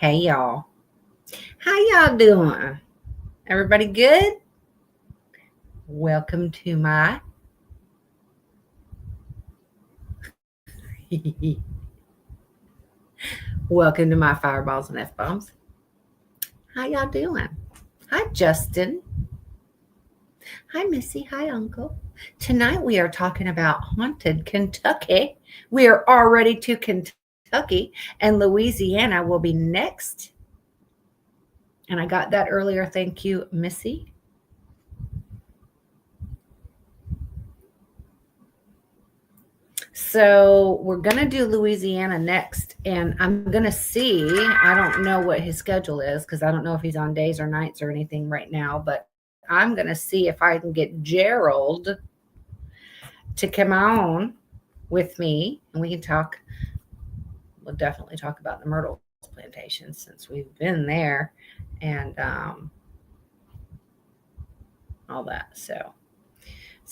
Hey y'all. How y'all doing? Everybody good? Welcome to my welcome to my fireballs and F bombs. How y'all doing? Hi Justin. Hi Missy. Hi Uncle. Tonight we are talking about haunted Kentucky. We are already to Kentucky and Louisiana will be next. And I got that earlier. Thank you, Missy. So we're gonna do Louisiana next, and I'm gonna see. I don't know what his schedule is because I don't know if he's on days or nights or anything right now. But I'm gonna see if I can get Gerald to come on with me, and we can talk. We'll definitely talk about the Myrtle plantation since we've been there, and all that. So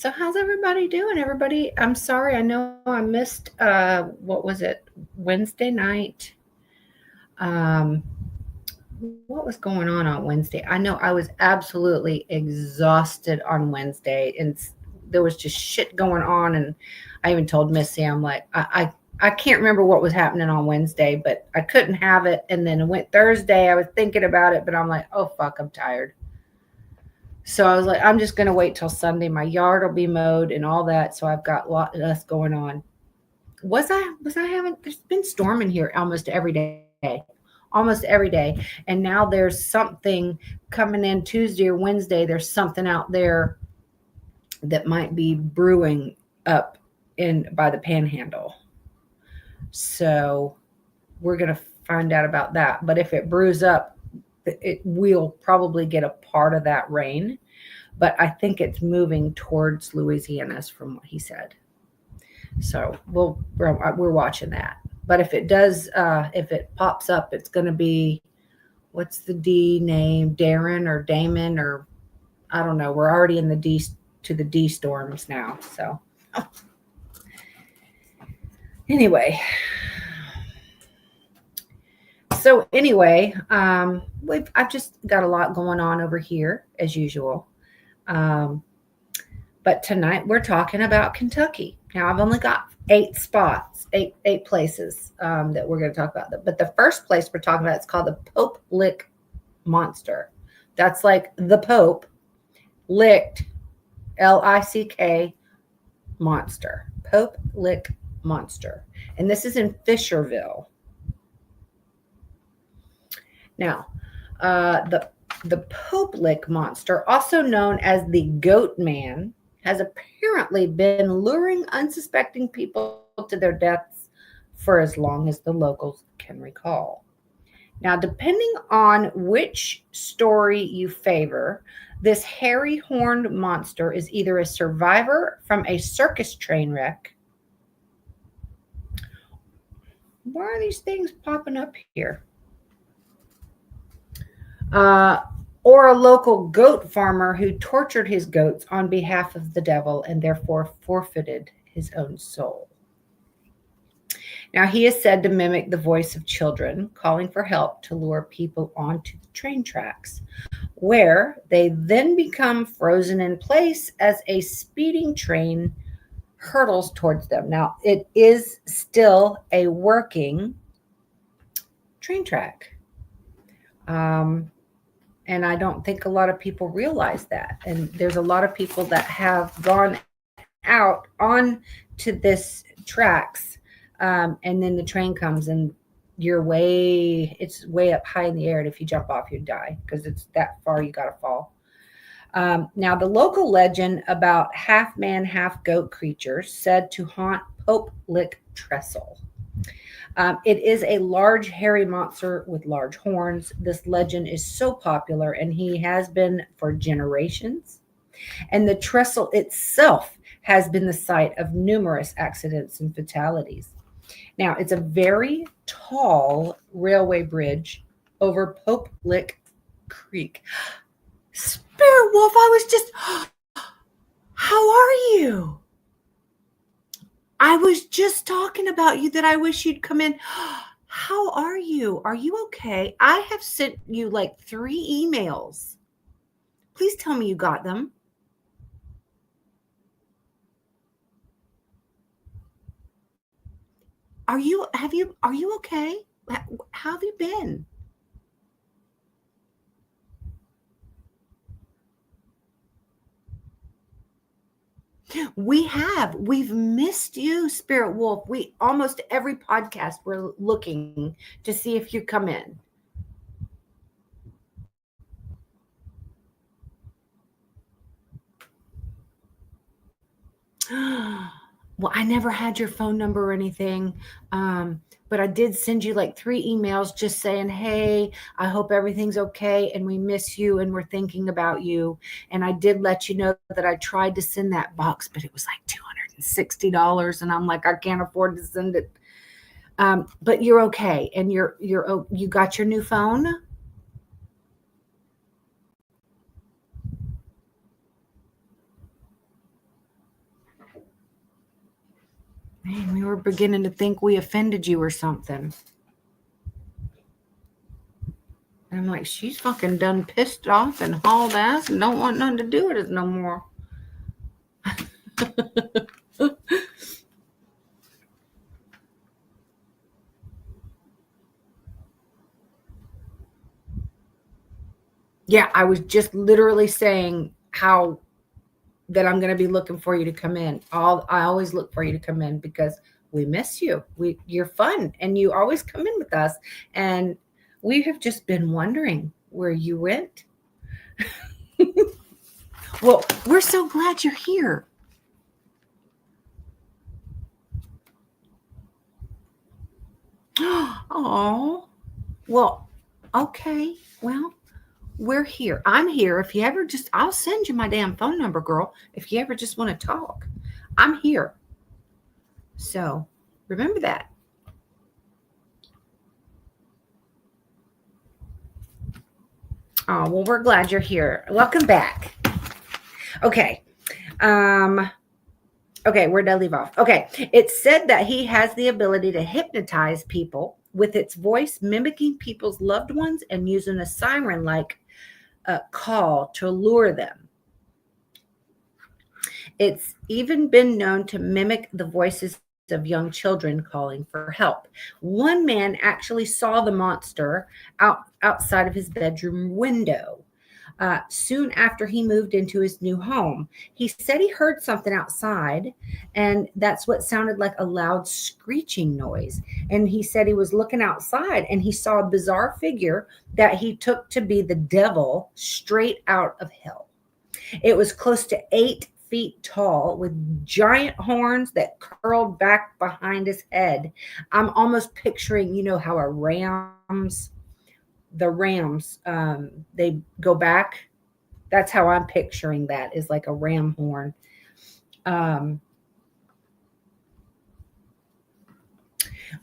how's everybody doing? Everybody, I'm sorry. I know I missed what was it? Wednesday night. Um what was going on Wednesday? I know I was absolutely exhausted on Wednesday and there was just shit going on and I even told Missy I'm like I can't remember what was happening on Wednesday, but I couldn't have it and then it went Thursday. I was thinking about it, but I'm like, "Oh fuck, I'm tired." So I was like, I'm just going to wait till Sunday. My yard will be mowed and all that. So I've got a lot less going on. Was I having, there's been storming here almost every day. And now there's something coming in Tuesday or Wednesday. There's something out there that might be brewing up in by the panhandle. So we're going to find out about that. But if it brews up, it will probably get a part of that rain, but I think it's moving towards Louisiana's from what he said. So we're watching that. But if it does, if it pops up, it's going to be what's the D name, Darren or Damon or I don't know. We're already in the D storms now. So anyway, I've just got a lot going on over here as usual. But tonight we're talking about Kentucky. Now I've only got 8 places that we're going to talk about. But the first place we're talking about is called the Pope Lick Monster. That's like the Pope licked, Lick monster. Pope Lick Monster, and this is in Fisherville. Now, the Pope Lick Monster, also known as the Goat Man, has apparently been luring unsuspecting people to their deaths for as long as the locals can recall. Now, depending on which story you favor, this hairy horned monster is either a survivor from a circus train wreck. Why are these things popping up here? Or a local goat farmer who tortured his goats on behalf of the devil and therefore forfeited his own soul. Now, he is said to mimic the voice of children, calling for help to lure people onto the train tracks, where they then become frozen in place as a speeding train hurtles towards them. Now, it is still a working train track. And I don't think a lot of people realize that. And there's a lot of people that have gone out on to this tracks. And then the train comes and it's way up high in the air. And if you jump off, you die because it's that far you got to fall. Now, the local legend about half man, half goat creatures said to haunt Pope Lick Trestle. It is a large, hairy monster with large horns. This legend is so popular, and he has been for generations. And the trestle itself has been the site of numerous accidents and fatalities. Now, it's a very tall railway bridge over Pope Lick Creek. Spirit Wolf, how are you? I was just talking about you that I wish you'd come in. How are you? Are you okay? I have sent you like 3 emails. Please tell me you got them. Are you okay? How have you been? We've missed you, Spirit Wolf. We almost every podcast we're looking to see if you come in. Well, I never had your phone number or anything. But I did send you like 3 emails just saying, hey, I hope everything's okay. And we miss you and we're thinking about you. And I did let you know that I tried to send that box, but it was like $260. And I'm like, I can't afford to send it. But you're okay. And you got your new phone. Man, we were beginning to think we offended you or something. And I'm like, she's fucking done pissed off and hauled ass and don't want nothing to do with it no more. Yeah, I was just literally saying how that I'm going to be looking for you to come in. I always look for you to come in because we miss you. You're fun and you always come in with us. And we have just been wondering where you went. Well, we're so glad you're here. Oh, well, okay. Well, we're here. I'm here. If you ever I'll send you my damn phone number, girl. If you ever just want to talk, I'm here. So remember that. Oh, well, we're glad you're here. Welcome back. Okay. Okay, where did I leave off? Okay. It said that he has the ability to hypnotize people with its voice, mimicking people's loved ones and using a siren like call to lure them. It's even been known to mimic the voices of young children calling for help. One man actually saw the monster outside of his bedroom window. Soon after he moved into his new home, he said he heard something outside, and that's what sounded like a loud screeching noise. And he said he was looking outside and he saw a bizarre figure that he took to be the devil straight out of hell. It was close to 8 feet tall with giant horns that curled back behind his head. I'm almost picturing, how the rams, they go back. That's how I'm picturing that, is like a ram horn.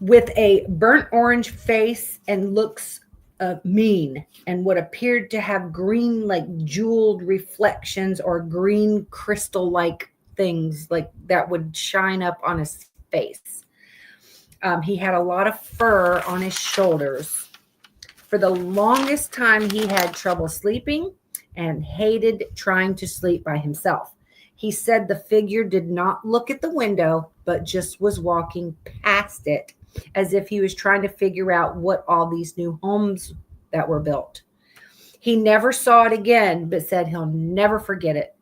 With a burnt orange face and looks mean, and what appeared to have green, like jeweled reflections or green crystal like things like that would shine up on his face. He had a lot of fur on his shoulders. For the longest time, he had trouble sleeping and hated trying to sleep by himself. He said the figure did not look at the window, but just was walking past it as if he was trying to figure out what all these new homes that were built. He never saw it again, but said he'll never forget it.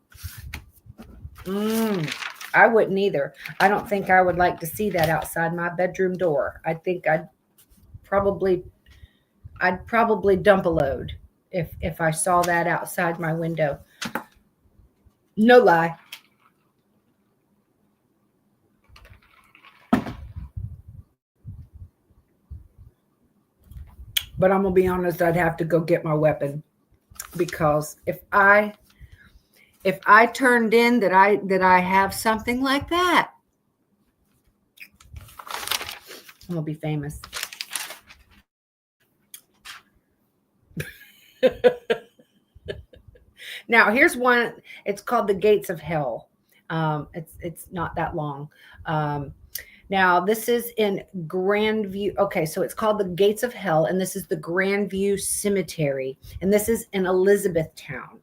I wouldn't either. I don't think I would like to see that outside my bedroom door. I think I'd probably dump a load if I saw that outside my window. No lie. But I'm gonna be honest, I'd have to go get my weapon, because if I turned in that I have something like that, I'm gonna be famous. Now here's one. It's called The Gates of Hell. It's not that long. Now, this is in Grandview. Okay, so it's called the Gates of Hell, and this is the Grandview Cemetery, and this is in Elizabethtown.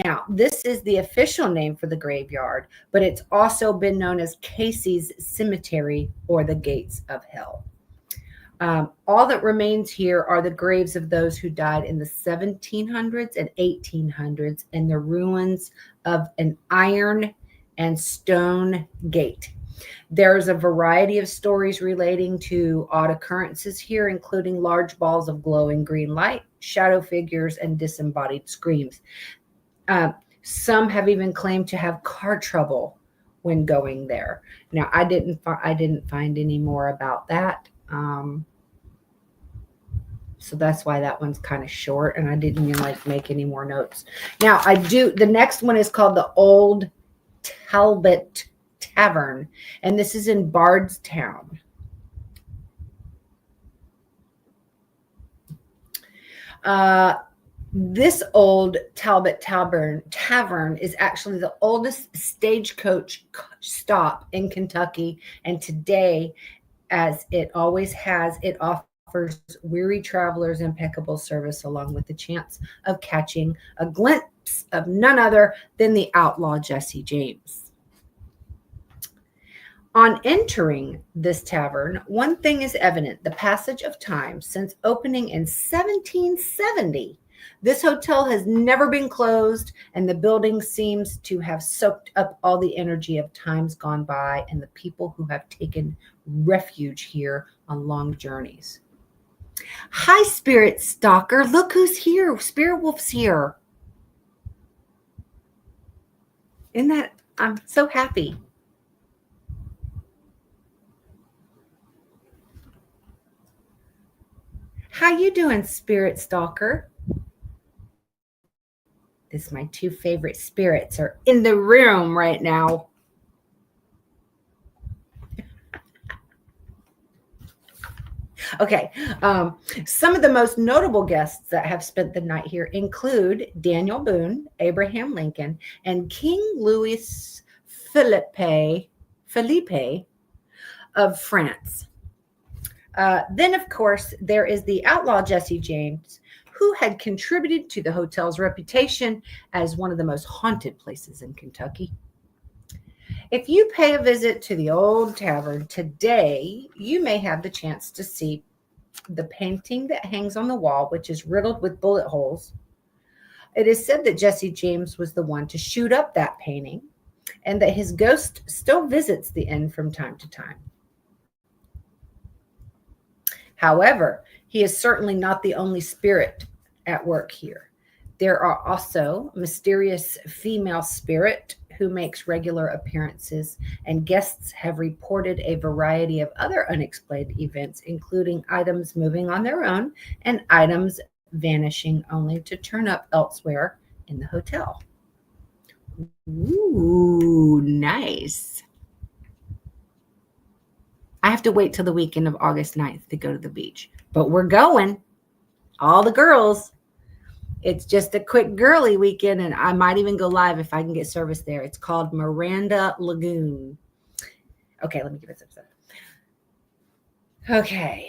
Now, this is the official name for the graveyard, but it's also been known as Casey's Cemetery or the Gates of Hell. All that remains here are the graves of those who died in the 1700s and 1800s and the ruins of an iron and stone gate. There's a variety of stories relating to odd occurrences here, including large balls of glowing green light, shadow figures, and disembodied screams. Some have even claimed to have car trouble when going there. Now, I didn't find any more about that. So that's why that one's kind of short, and I didn't even like make any more notes. Now, the next one is called the Old Talbot Tavern, and this is in Bardstown. This Old Talbot Tavern is actually the oldest stagecoach stop in Kentucky, and today, as it always has, it offers weary travelers impeccable service along with the chance of catching a glimpse of none other than the outlaw Jesse James. On entering this tavern, one thing is evident: the passage of time since opening in 1770. This hotel has never been closed, and the building seems to have soaked up all the energy of times gone by and the people who have taken refuge here on long journeys. Hi, Spirit Stalker. Look who's here. Spirit Wolf's here. I'm so happy. How you doing, Spirit Stalker? This my two favorite spirits are in the room right now. Okay, some of the most notable guests that have spent the night here include Daniel Boone, Abraham Lincoln, and King Louis Philippe of France. Then, of course, there is the outlaw Jesse James, who had contributed to the hotel's reputation as one of the most haunted places in Kentucky. If you pay a visit to the old tavern today, you may have the chance to see the painting that hangs on the wall, which is riddled with bullet holes. It is said that Jesse James was the one to shoot up that painting, and that his ghost still visits the inn from time to time. However, he is certainly not the only spirit at work here. There are also mysterious female spirit who makes regular appearances, and guests have reported a variety of other unexplained events, including items moving on their own and items vanishing only to turn up elsewhere in the hotel. Ooh, nice. I have to wait till the weekend of August 9th to go to the beach, but we're going. All the girls. It's just a quick girly weekend, and I might even go live if I can get service there. It's called Miranda Lagoon. Okay, let me give it some stuff. Okay.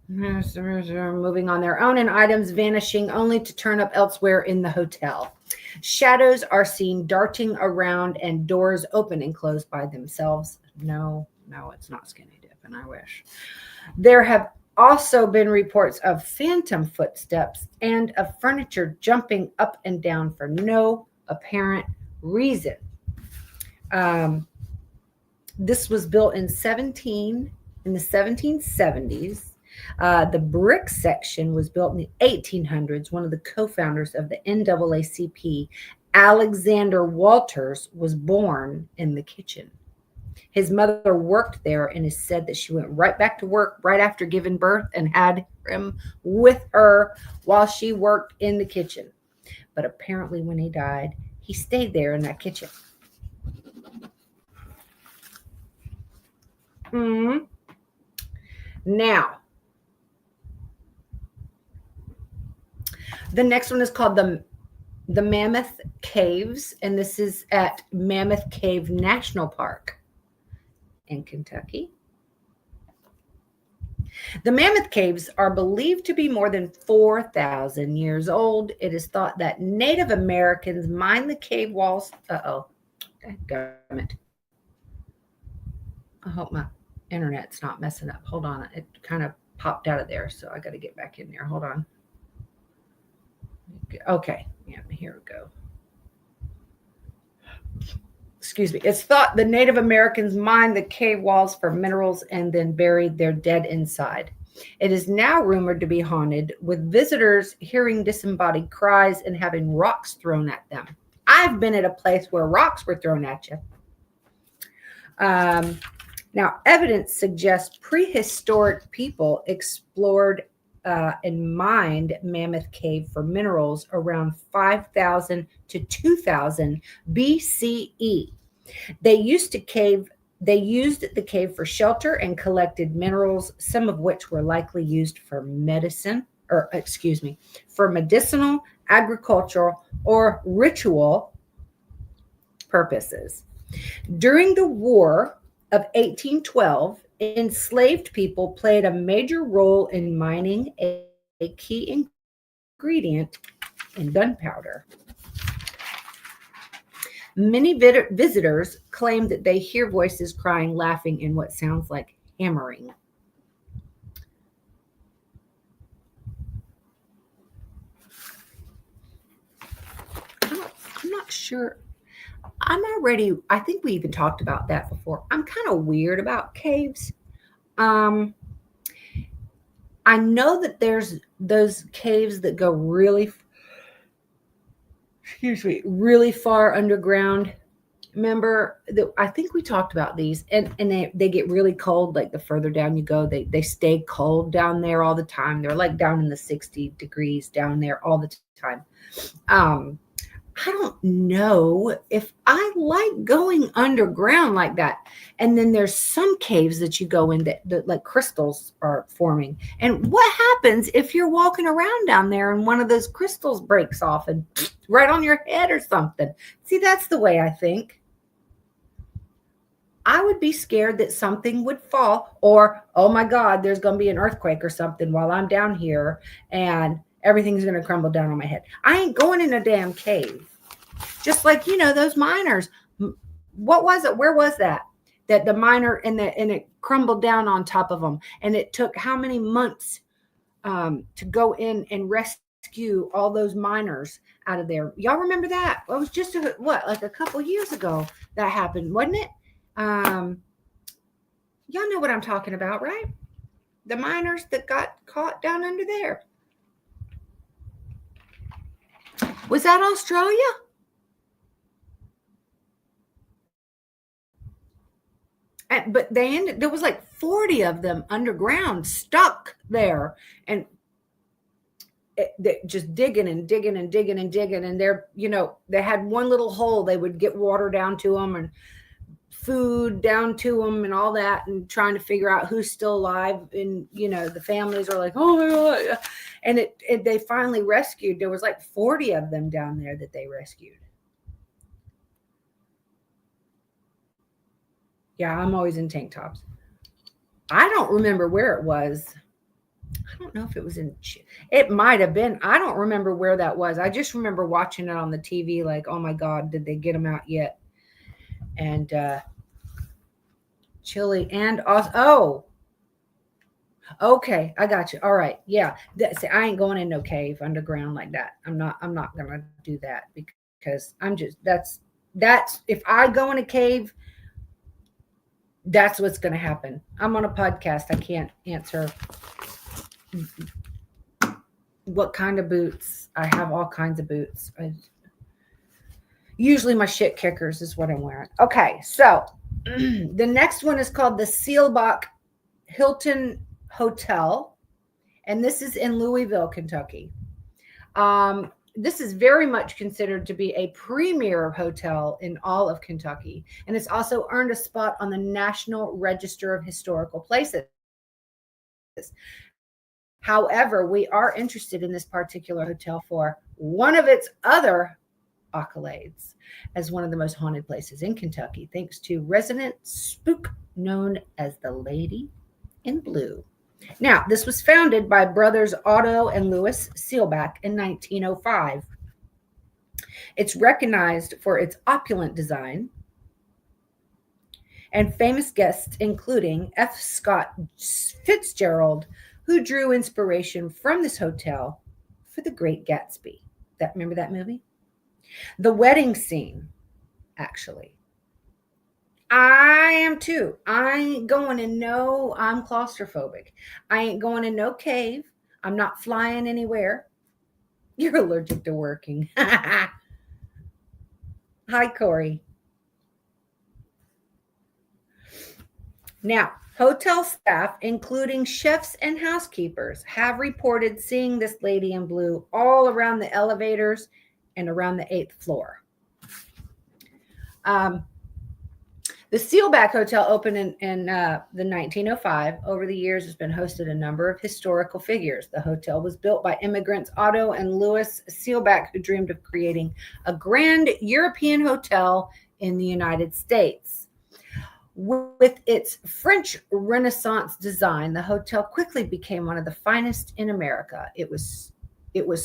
Moving on their own, and items vanishing only to turn up elsewhere in the hotel. Shadows are seen darting around, and doors open and close by themselves. No, it's not skinny dipping. I wish. There have also been reports of phantom footsteps and of furniture jumping up and down for no apparent reason. This was built in the 1770s. The brick section was built in the 1800s. One of the co-founders of the NAACP, Alexander Walters, was born in the kitchen. His mother worked there, and is said that she went right back to work right after giving birth and had him with her while she worked in the kitchen. But apparently when he died, he stayed there in that kitchen. Now, the next one is called the the Mammoth Caves, and this is at Mammoth Cave National Park in Kentucky. The Mammoth Caves are believed to be more than 4,000 years old. It is thought that Native Americans mined the cave walls. Damn it. I hope my internet's not messing up. Hold on. It kind of popped out of there, so I got to get back in there. Hold on. Okay. Yeah, here we go. Excuse me. It's thought the Native Americans mined the cave walls for minerals and then buried their dead inside. It is now rumored to be haunted, with visitors hearing disembodied cries and having rocks thrown at them. I've been at a place where rocks were thrown at you. Now, evidence suggests prehistoric people explored and mined Mammoth Cave for minerals around 5,000 to 2,000 BCE. They used the cave for shelter and collected minerals, some of which were likely used for for medicinal, agricultural, or ritual purposes. During the War of 1812, enslaved people played a major role in mining a key ingredient in gunpowder. Many visitors claim that they hear voices crying, laughing, and what sounds like hammering. I'm not sure. I think we even talked about that before. I'm kind of weird about caves. Um, I know that there's those caves that go really far underground. Remember that I think we talked about these, and they get really cold. Like the further down you go, they stay cold down there all the time. They're like down in the 60 degrees down there all the time. I don't know if I like going underground like that. And then there's some caves that you go in that like crystals are forming. And what happens if you're walking around down there and one of those crystals breaks off and right on your head or something? See, that's the way I think. I would be scared that something would fall, or, oh my God, there's going to be an earthquake or something while I'm down here and everything's going to crumble down on my head. I ain't going in a damn cave. Just like, those miners. What was it? Where was that? That the miner and it crumbled down on top of them. And it took how many months to go in and rescue all those miners out of there? Y'all remember that? It was just like a couple years ago that happened, wasn't it? Y'all know what I'm talking about, right? The miners that got caught down under there. Was that Australia? But there was like 40 of them underground stuck there, and just digging and digging and digging and digging. And they had one little hole. They would get water down to them and food down to them and all that, and trying to figure out who's still alive. And the families are like, oh my God. And they finally rescued. There was like 40 of them down there that they rescued. Yeah, I'm always in tank tops. I don't remember where it was. I don't know if it was it might have been. I don't remember where that was. I just remember watching it on the TV like, oh my God, did they get them out yet? And Chile and okay, I got you. All right. Yeah. I ain't going in no cave underground like that. I'm not gonna do that, because that's if I go in a cave, that's what's going to happen. I'm on a podcast. I can't answer what kind of boots. I have all kinds of boots. Usually my shit kickers is what I'm wearing. Okay, so the next one is called the Seelbach Hilton Hotel, and this is in Louisville, Kentucky. This is very much considered to be a premier hotel in all of Kentucky, and it's also earned a spot on the National Register of Historical Places. However, we are interested in this particular hotel for one of its other accolades as one of the most haunted places in Kentucky, thanks to resident spook known as the Lady in Blue. Now, this was founded by brothers Otto and Louis Seelbach in 1905. It's recognized for its opulent design and famous guests, including F. Scott Fitzgerald, who drew inspiration from this hotel for The Great Gatsby. Remember that movie? The wedding scene, actually. I am too. I ain't going in no, I'm claustrophobic. I ain't going in no cave. I'm not flying anywhere. You're allergic to working. Hi, Corey. Now, hotel staff, including chefs and housekeepers, have reported seeing this lady in blue all around the elevators and around the 8th floor. The Seelbach Hotel opened in the 1905. Over the years, it's been hosted a number of historical figures. The hotel was built by immigrants Otto and Louis Seelbach, who dreamed of creating a grand European hotel in the United States. With its French Renaissance design, the hotel quickly became one of the finest in America. It was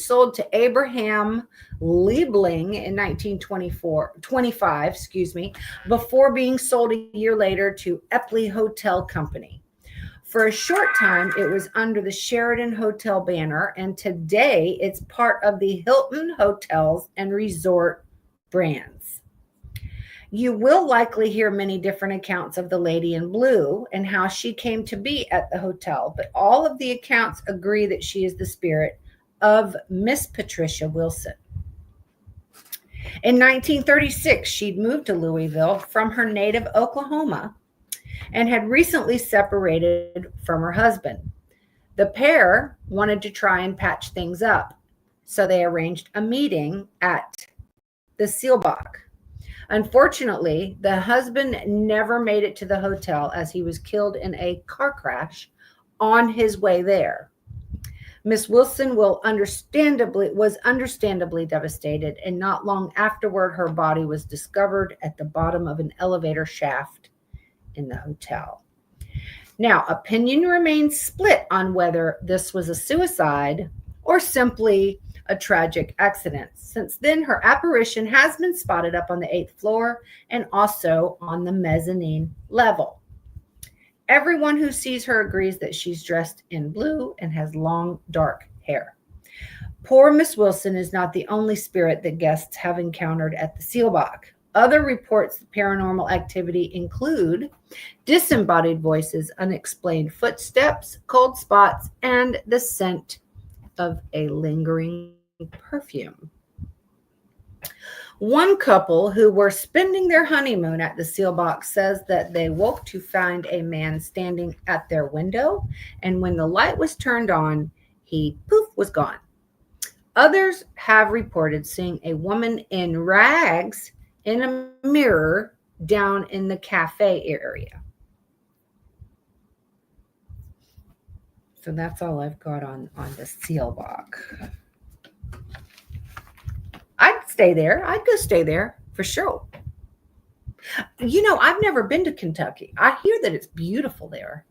sold to Abraham Liebling in 1925, before being sold a year later to Epley Hotel Company. For a short time, it was under the Sheraton Hotel banner, and today it's part of the Hilton Hotels and Resort brands. You will likely hear many different accounts of the Lady in Blue and how she came to be at the hotel, but all of the accounts agree that she is the spirit of Miss Patricia Wilson. In 1936, she'd moved to Louisville from her native Oklahoma and had recently separated from her husband. The pair wanted to try and patch things up, so they arranged a meeting at the Seelbach. Unfortunately, the husband never made it to the hotel as he was killed in a car crash on his way there. Miss Wilson was understandably devastated, and not long afterward, her body was discovered at the bottom of an elevator shaft in the hotel. Now, opinion remains split on whether this was a suicide or simply a tragic accident. Since then, her apparition has been spotted up on the 8th floor and also on the mezzanine level. Everyone who sees her agrees that she's dressed in blue and has long, dark hair. Poor Miss Wilson is not the only spirit that guests have encountered at the Seelbach. Other reports of paranormal activity include disembodied voices, unexplained footsteps, cold spots, and the scent of a lingering perfume. One couple who were spending their honeymoon at the Seelbach says that they woke to find a man standing at their window, and when the light was turned on, he was gone. Others have reported seeing a woman in rags in a mirror down in the cafe area. So that's all I've got on the Seelbach. I'd stay there. I'd go stay there for sure. You know, I've never been to Kentucky. I hear that it's beautiful there,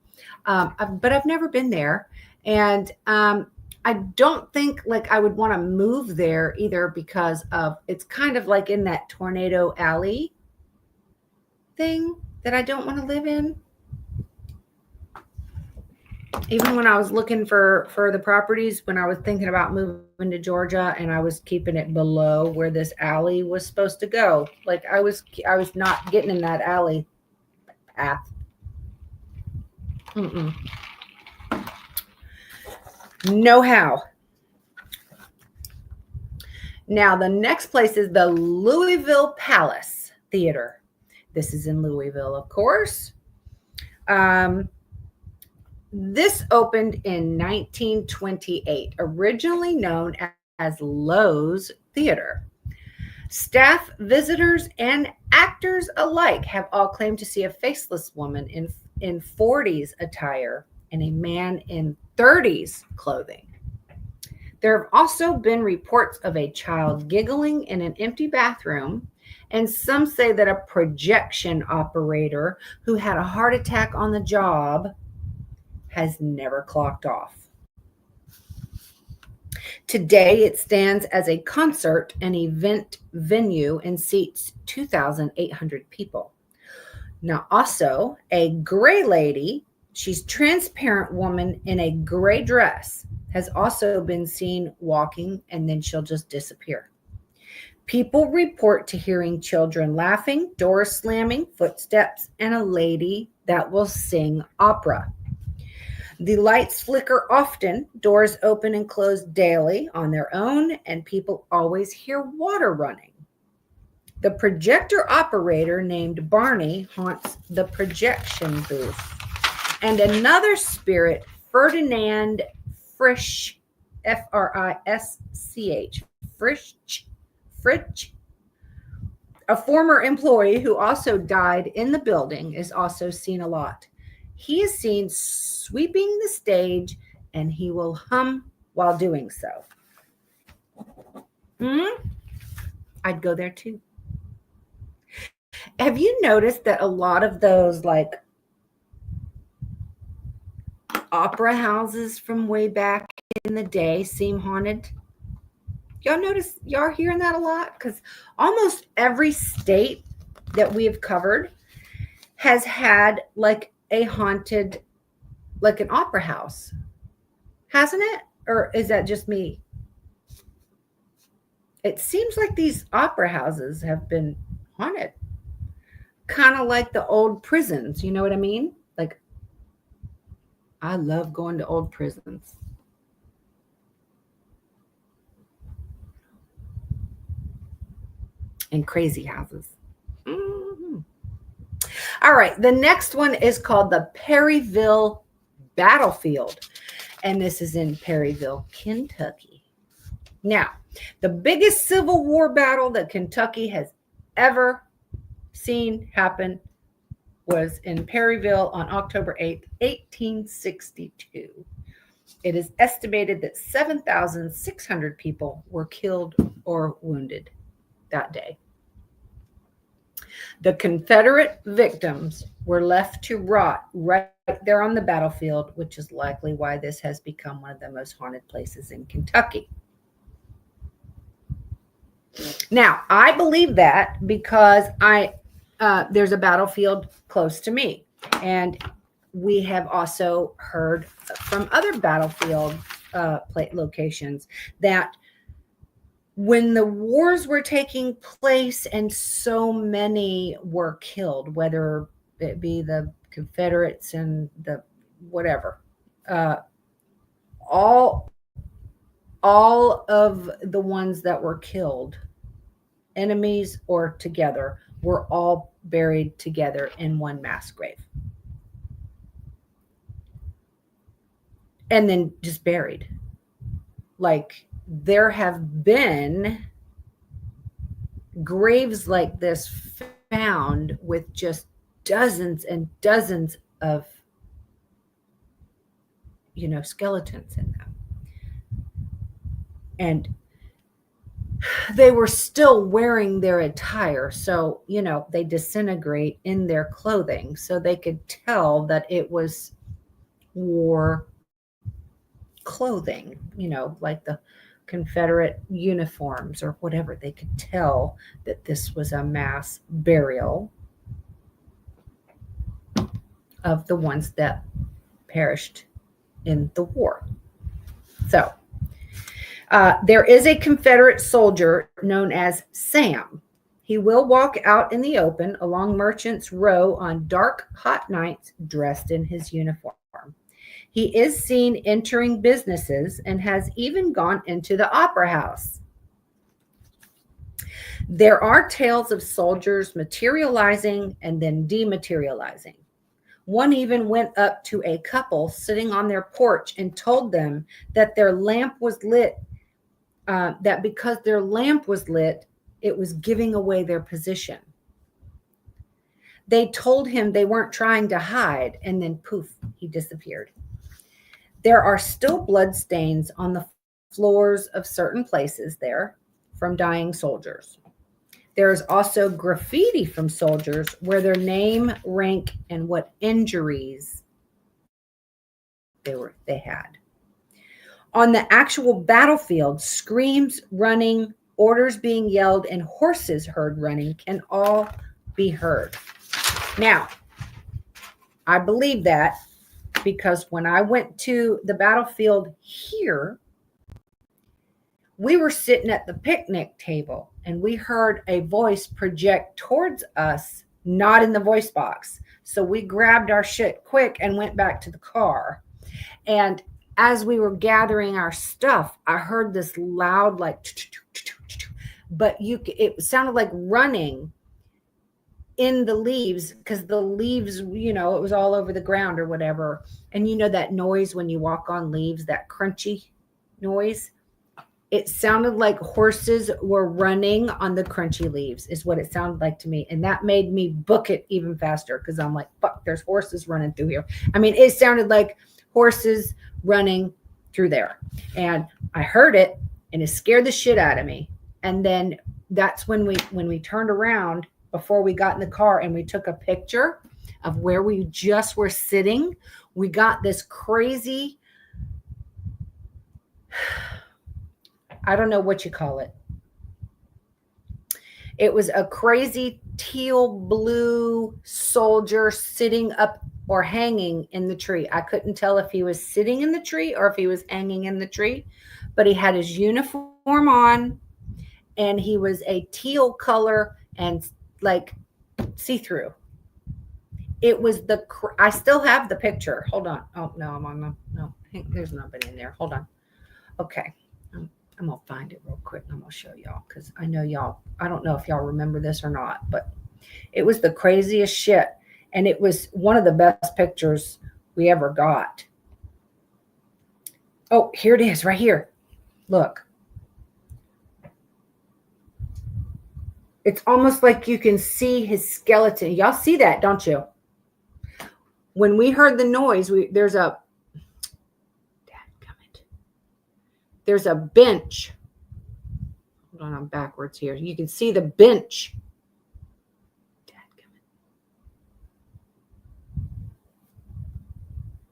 but I've never been there. And I don't think like I would want to move there either, because of it's kind of like in that tornado alley thing that I don't want to live in. Even when I was looking for the properties, when I was thinking about moving to Georgia, and I was keeping it below where this alley was supposed to go, like I was not getting in that alley path. No how. Now the next place is the Louisville Palace Theater. This is in Louisville, of course. This opened in 1928, originally known as Lowe's Theater. Staff, visitors, and actors alike have all claimed to see a faceless woman in 40s attire and a man in 30s clothing. There have also been reports of a child giggling in an empty bathroom, and some say that a projection operator who had a heart attack on the job has never clocked off. Today, it stands as a concert and event venue and seats 2,800 people. Now, also, a gray lady, she's transparent woman in a gray dress, has also been seen walking, and then she'll just disappear. People report to hearing children laughing, doors slamming, footsteps, and a lady that will sing opera. The lights flicker often, doors open and close daily on their own, and people always hear water running. The projector operator named Barney haunts the projection booth. And another spirit, Ferdinand Frisch, Frisch, Frisch, a former employee who also died in the building, is also seen a lot. He is seen sweeping the stage, and he will hum while doing so. I'd go there too. Have you noticed that a lot of those like opera houses from way back in the day seem haunted? Y'all notice, y'all hearing that a lot? Because almost every state that we have covered has had like a haunted, like an opera house, hasn't it? Or is that just me? It seems like these opera houses have been haunted, kind of like the old prisons. You know what I mean? Like, I love going to old prisons. And crazy houses. Mm-hmm. All right. The next one is called the Perryville Battlefield. And this is in Perryville, Kentucky. Now, the biggest Civil War battle that Kentucky has ever seen happen was in Perryville on October 8th, 1862. It is estimated that 7,600 people were killed or wounded that day. The Confederate victims were left to rot right there on the battlefield, which is likely why this has become one of the most haunted places in Kentucky. Now, I believe that because there's a battlefield close to me, and we have also heard from other battlefield locations that when the wars were taking place and so many were killed, whether it be the Confederates and the whatever, all of the ones that were killed, enemies or together, were all buried together in one mass grave. And then just buried. Like, there have been graves like this found with just dozens and dozens of, skeletons in them. And they were still wearing their attire. So, they disintegrate in their clothing. So they could tell that it was war clothing, like the Confederate uniforms or whatever. They could tell that this was a mass burial of the ones that perished in the war. So there is a Confederate soldier known as Sam. He will walk out in the open along Merchants Row on dark, hot nights dressed in his uniform. He is seen entering businesses and has even gone into the opera house. There are tales of soldiers materializing and then dematerializing. One even went up to a couple sitting on their porch and told them that their lamp was lit, that because their lamp was lit, it was giving away their position. They told him they weren't trying to hide, and then poof, he disappeared. There are still blood stains on the floors of certain places there from dying soldiers. There is also graffiti from soldiers where their name, rank, and what injuries they had. On the actual battlefield, screams, running, orders being yelled, and horses heard running can all be heard. Now, I believe that because when I went to the battlefield here, we were sitting at the picnic table and we heard a voice project towards us, not in the voice box. So we grabbed our shit quick and went back to the car. And as we were gathering our stuff, I heard this loud, like, but it sounded like running in the leaves, because the leaves, it was all over the ground or whatever. And that noise when you walk on leaves, that crunchy noise, it sounded like horses were running on the crunchy leaves is what it sounded like to me. And that made me book it even faster, because I'm like, fuck, there's horses running through here. I mean, it sounded like horses running through there. And I heard it and it scared the shit out of me. And then that's when we turned around before we got in the car and we took a picture of where we just were sitting. We got this crazy, I don't know what you call it. It was a crazy teal blue soldier sitting up or hanging in the tree. I couldn't tell if he was sitting in the tree or if he was hanging in the tree, but he had his uniform on and he was a teal color and like see-through. It was I still have the picture. Hold on. Oh, no, I'm on no, there's nothing in there. Hold on. Okay. I'm going to find it real quick and I'm going to show y'all, because I know y'all, I don't know if y'all remember this or not, but it was the craziest shit. And it was one of the best pictures we ever got. Oh, here it is right here. Look. It's almost like you can see his skeleton. Y'all see that, don't you? When we heard the noise, there's a bench. Hold on, I'm backwards here. You can see the bench.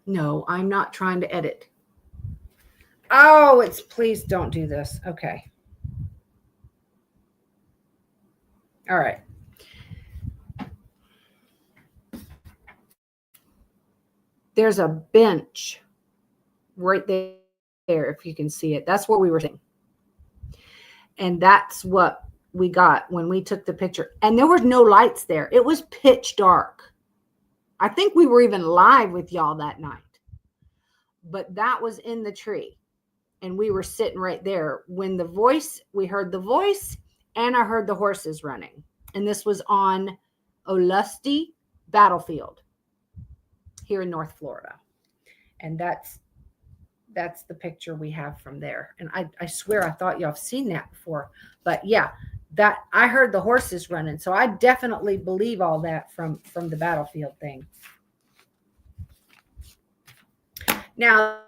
No, I'm not trying to edit. Oh, please don't do this. Okay. All right. There's a bench right there, if you can see it. That's where we were sitting. And that's what we got when we took the picture. And there was no lights there. It was pitch dark. I think we were even live with y'all that night. But that was in the tree. And we were sitting right there when we heard the voice, and I heard the horses running. And this was on Olustee Battlefield here in North Florida. And that's the picture we have from there. And I swear I thought y'all have seen that before. But yeah, that I heard the horses running. So I definitely believe all that from the battlefield thing. Now,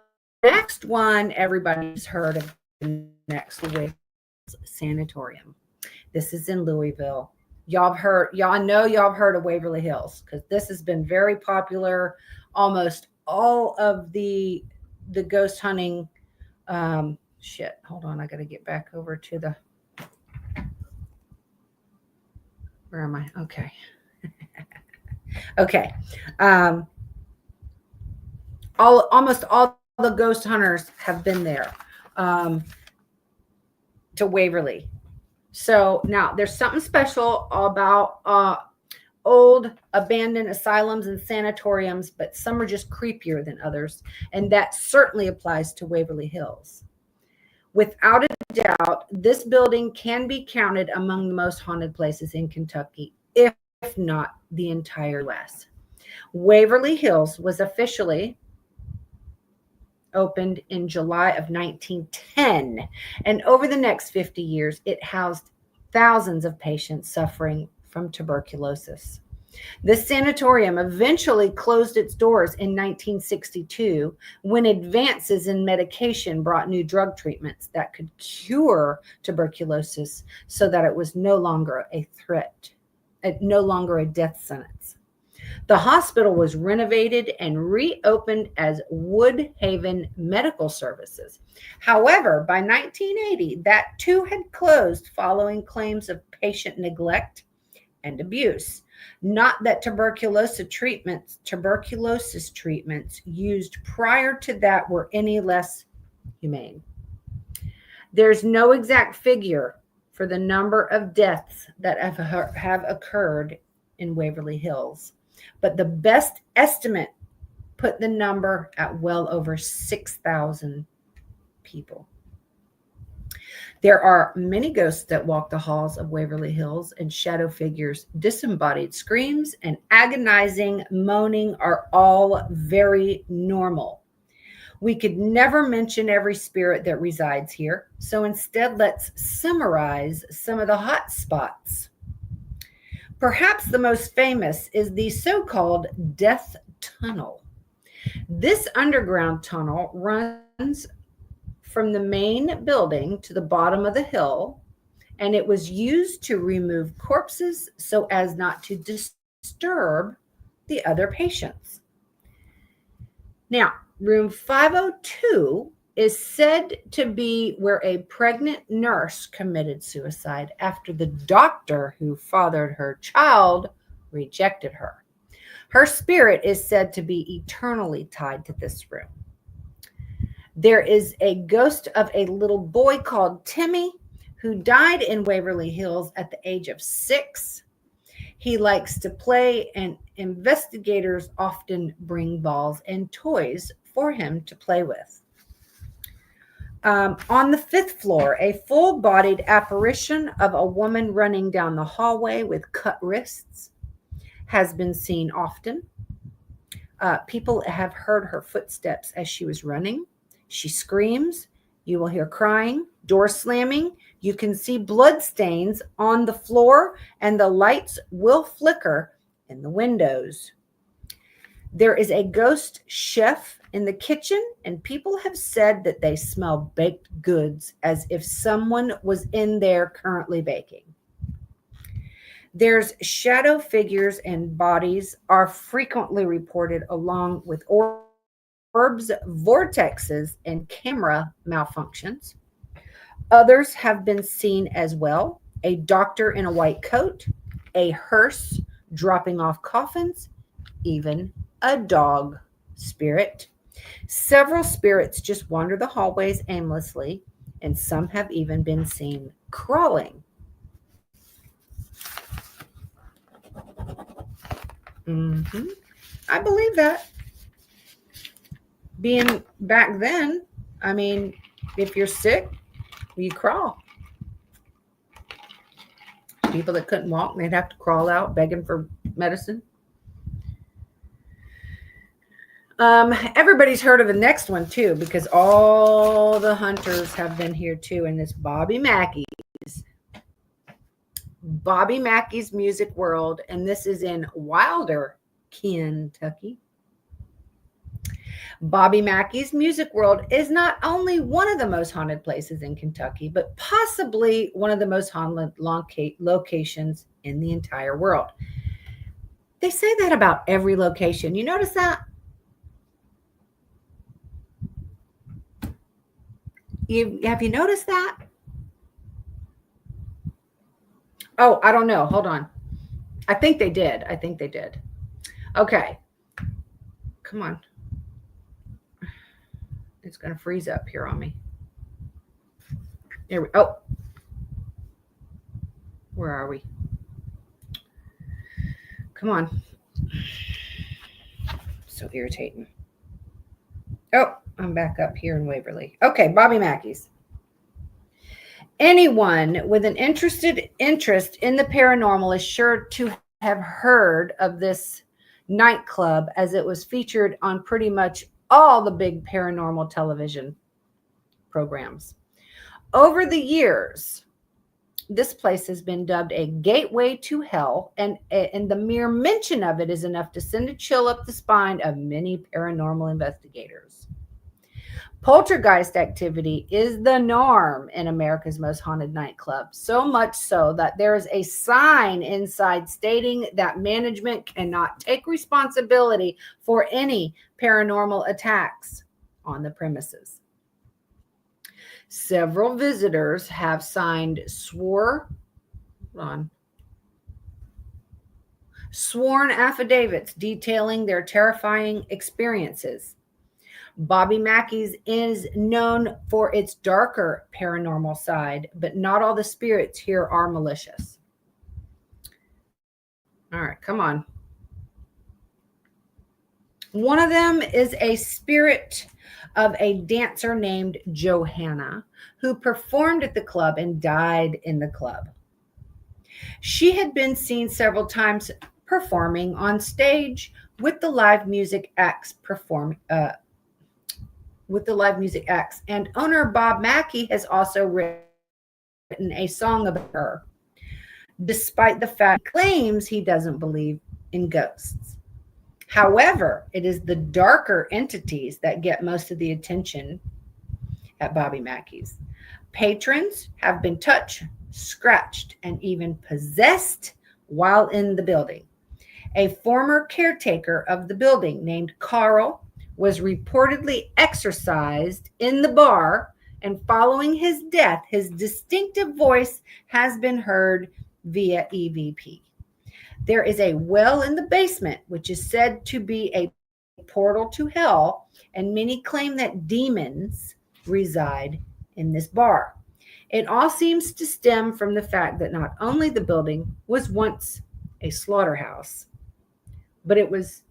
next one everybody's heard of, next week, Sanatorium. This is in Louisville. Y'all have heard of Waverly Hills, because this has been very popular. Almost all of the ghost hunting shit. Hold on, I got to get back over to the. Where am I? Okay. Okay. Almost all the ghost hunters have been there to Waverly. So now there's something special about old abandoned asylums and sanatoriums, but some are just creepier than others. And that certainly applies to Waverly Hills. Without a doubt, this building can be counted among the most haunted places in Kentucky, if not the entire West. Waverly Hills was officially opened in July of 1910. And over the next 50 years, it housed thousands of patients suffering from tuberculosis. The sanatorium eventually closed its doors in 1962 when advances in medication brought new drug treatments that could cure tuberculosis so that it was no longer a threat, no longer a death sentence. The hospital was renovated and reopened as Woodhaven Medical Services. However, by 1980, that too had closed following claims of patient neglect and abuse. Not that tuberculosis treatments used prior to that were any less humane. There's no exact figure for the number of deaths that have occurred in Waverly Hills, but the best estimate put the number at well over 6,000 people. There are many ghosts that walk the halls of Waverly Hills, and shadow figures, disembodied screams, and agonizing moaning are all very normal. We could never mention every spirit that resides here, so instead let's summarize some of the hot spots. Perhaps the most famous is the so-called Death Tunnel. This underground tunnel runs from the main building to the bottom of the hill, and it was used to remove corpses so as not to disturb the other patients. Now, room 502 is said to be where a pregnant nurse committed suicide after the doctor who fathered her child rejected her. Her spirit is said to be eternally tied to this room. There is a ghost of a little boy called Timmy who died in Waverly Hills at the age of 6. He likes to play, and investigators often bring balls and toys for him to play with. On the 5th floor, a full-bodied apparition of a woman running down the hallway with cut wrists has been seen often. People have heard her footsteps as she was running. She screams. You will hear crying, door slamming. You can see blood stains on the floor, and the lights will flicker in the windows. There is a ghost chef in the kitchen, and people have said that they smell baked goods as if someone was in there currently baking. There's shadow figures, and bodies are frequently reported along with orbs, vortexes, and camera malfunctions. Others have been seen as well. A doctor in a white coat, a hearse dropping off coffins, even a dog spirit. Several spirits just wander the hallways aimlessly, and some have even been seen crawling. I believe that. Being back then, I mean, if you're sick, you crawl. People that couldn't walk, they'd have to crawl out begging for medicine. Everybody's heard of the next one too, because all the hunters have been here too, and it's Bobby Mackey's Music World, and this is in Wilder, Kentucky. Bobby Mackey's Music World is not only one of the most haunted places in Kentucky, but possibly one of the most haunted locations in the entire world. They say that about every location. You notice that? Have you noticed that? Oh, I don't know. Hold on. I think they did. Okay. Come on. It's going to freeze up here on me. There we go. Oh. Where are we? Come on. So irritating. Oh, I'm back up here in Waverly. Okay, Bobby Mackey's. Anyone with an interest in the paranormal is sure to have heard of this nightclub, as it was featured on pretty much all the big paranormal television programs. Over the years, This place has been dubbed a gateway to hell, and the mere mention of it is enough to send a chill up the spine of many paranormal investigators. Poltergeist activity is the norm in America's most haunted nightclub, so much so that there is a sign inside stating that management cannot take responsibility for any paranormal attacks on the premises. Several visitors have signed sworn affidavits detailing their terrifying experiences. Bobby Mackey's is known for its darker paranormal side, but not all the spirits here are malicious. All right, come on. One of them is a spirit of a dancer named Johanna who performed at the club and died in the club. She had been seen several times performing on stage with the live music acts and owner Bob Mackey has also written a song about her, despite the fact he claims he doesn't believe in ghosts. However, it is the darker entities that get most of the attention at Bobby Mackey's. Patrons have been touched, scratched, and even possessed while in the building. A former caretaker of the building named Carl was reportedly exorcised in the bar, and following his death, his distinctive voice has been heard via EVP. There is a well in the basement, which is said to be a portal to hell, and many claim that demons reside in this bar. It all seems to stem from the fact that not only the building was once a slaughterhouse, but it was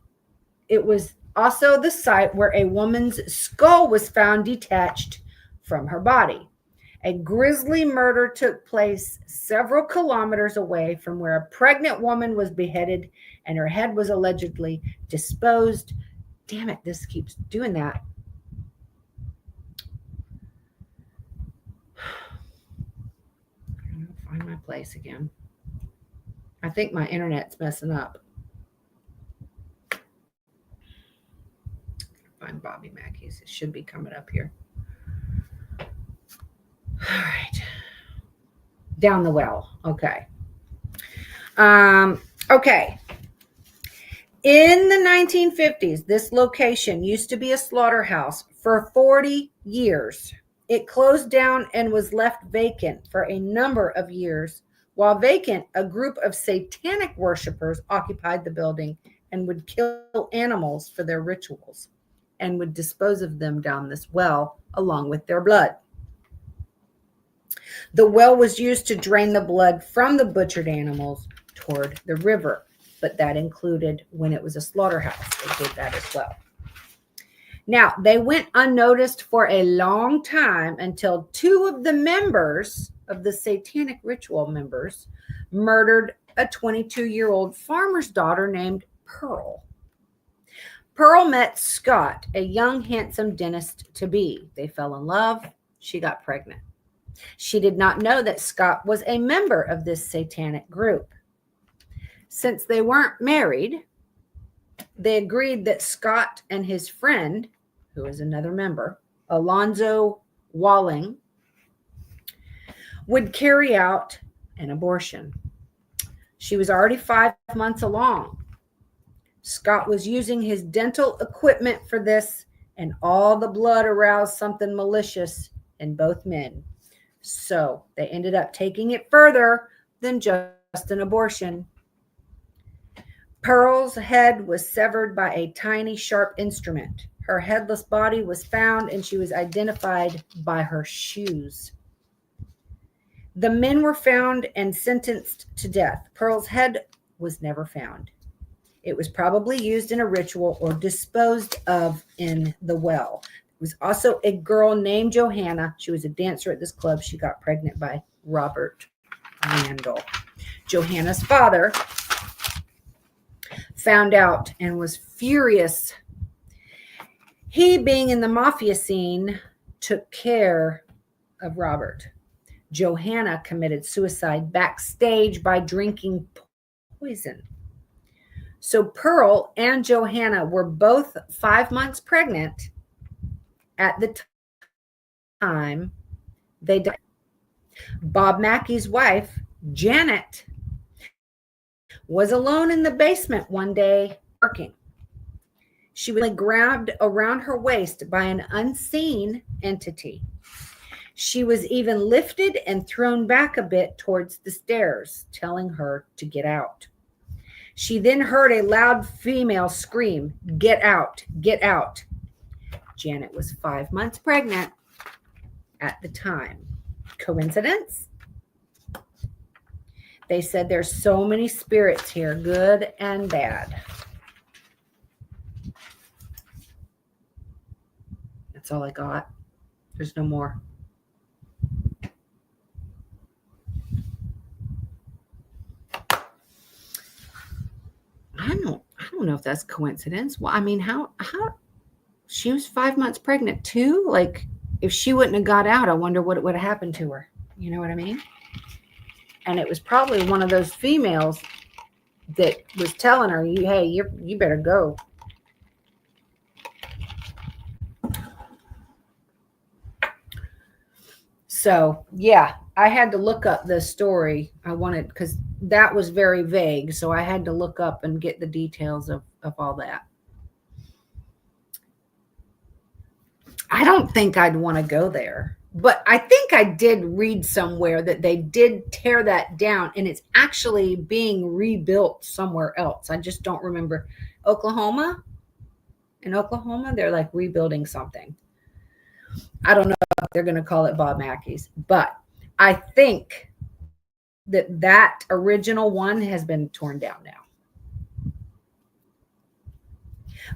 also the site where a woman's skull was found detached from her body. A grisly murder took place several kilometers away from where a pregnant woman was beheaded and her head was allegedly disposed. Damn it, this keeps doing that. I'm going to find my place again. I think my internet's messing up. Find Bobby Mackey's. It should be coming up here. All right. Down the well. Okay. Okay. In the 1950s, this location used to be a slaughterhouse for 40 years. It closed down and was left vacant for a number of years. While vacant, a group of satanic worshipers occupied the building and would kill animals for their rituals and would dispose of them down this well along with their blood. The well was used to drain the blood from the butchered animals toward the river, but that included when it was a slaughterhouse. They did that as well. Now, they went unnoticed for a long time until two of the members of the satanic ritual members murdered a 22-year-old farmer's daughter named Pearl. Pearl met Scott, a young, handsome dentist-to-be. They fell in love. She got pregnant. She did not know that Scott was a member of this satanic group. Since they weren't married, they agreed that Scott and his friend, who is another member, Alonzo Walling, would carry out an abortion. She was already 5 months along. Scott was using his dental equipment for this, and all the blood aroused something malicious in both men. So they ended up taking it further than just an abortion. Pearl's head was severed by a tiny, sharp instrument. Her headless body was found, and she was identified by her shoes. The men were found and sentenced to death. Pearl's head was never found. It was probably used in a ritual or disposed of in the well. There was also a girl named Johanna. She was a dancer at this club. She got pregnant by Robert Randall. Johanna's father found out and was furious. He, being in the mafia scene, took care of Robert. Johanna committed suicide backstage by drinking poison. So Pearl and Johanna were both 5 months pregnant at the time they died. Bob Mackey's wife, Janet, was alone in the basement one day working. She was grabbed around her waist by an unseen entity. She was even lifted and thrown back a bit towards the stairs, telling her to get out. She then heard a loud female scream, "Get out, get out." Janet was 5 months pregnant at the time. Coincidence? They said there's so many spirits here, good and bad. That's all I got. There's no more. I don't know if that's coincidence. Well, I mean, how she was 5 months pregnant too? Like, if she wouldn't have got out, I wonder what would have happened to her. You know what I mean? And it was probably one of those females that was telling her, "Hey, you better go." So yeah, I had to look up this story. I wanted, because that was very vague, so I had to look up and get the details of all that. I don't think I'd want to go there, but I think I did read somewhere that they did tear that down and it's actually being rebuilt somewhere else. I just don't remember. Oklahoma? In Oklahoma, they're like rebuilding something. I don't know if they're going to call it Bob Mackey's, but I think that original one has been torn down now.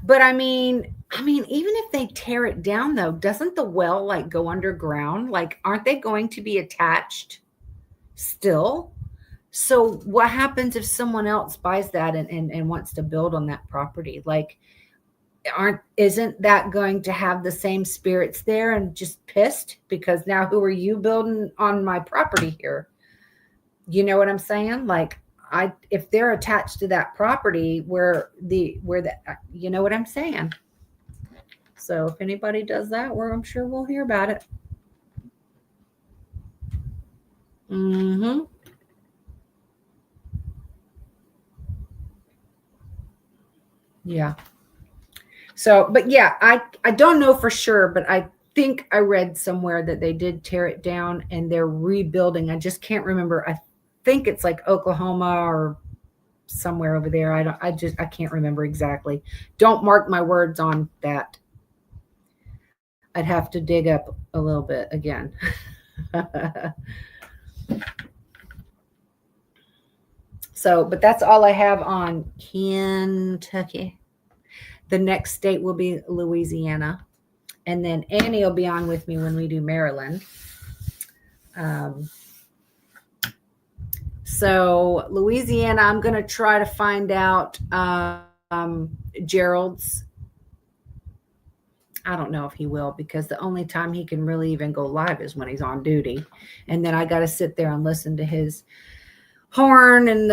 But I mean, even if they tear it down though, doesn't the well like go underground? Like, aren't they going to be attached still? So what happens if someone else buys that and wants to build on that property? Like, isn't that going to have the same spirits there and just pissed because now who are you building on my property here? You know what I'm saying? Like, if they're attached to that property where you know what I'm saying? So if anybody does that, I'm sure we'll hear about it. Mm-hmm. Yeah. So, but yeah, I don't know for sure, but I think I read somewhere that they did tear it down and they're rebuilding. I just can't remember. I think it's like Oklahoma or somewhere over there. I can't remember exactly. Don't mark my words on that. I'd have to dig up a little bit again. So, but that's all I have on Kentucky. The next state will be Louisiana. And then Annie will be on with me when we do Maryland. So Louisiana, I'm going to try to find out Gerald's. I don't know if he will, because the only time he can really even go live is when he's on duty. And then I got to sit there and listen to his horn and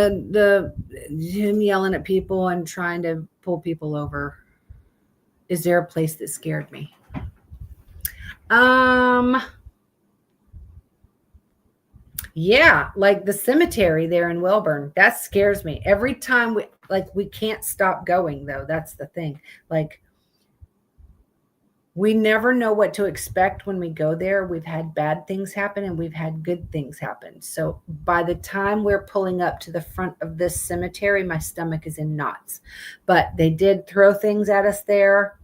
him yelling at people and trying to pull people over. Is there a place that scared me? Yeah, like the cemetery there in Welburn. That scares me. Every time we can't stop going though. That's the thing. Like, we never know what to expect when we go there. We've had bad things happen and we've had good things happen. So by the time we're pulling up to the front of this cemetery, my stomach is in knots. But they did throw things at us there.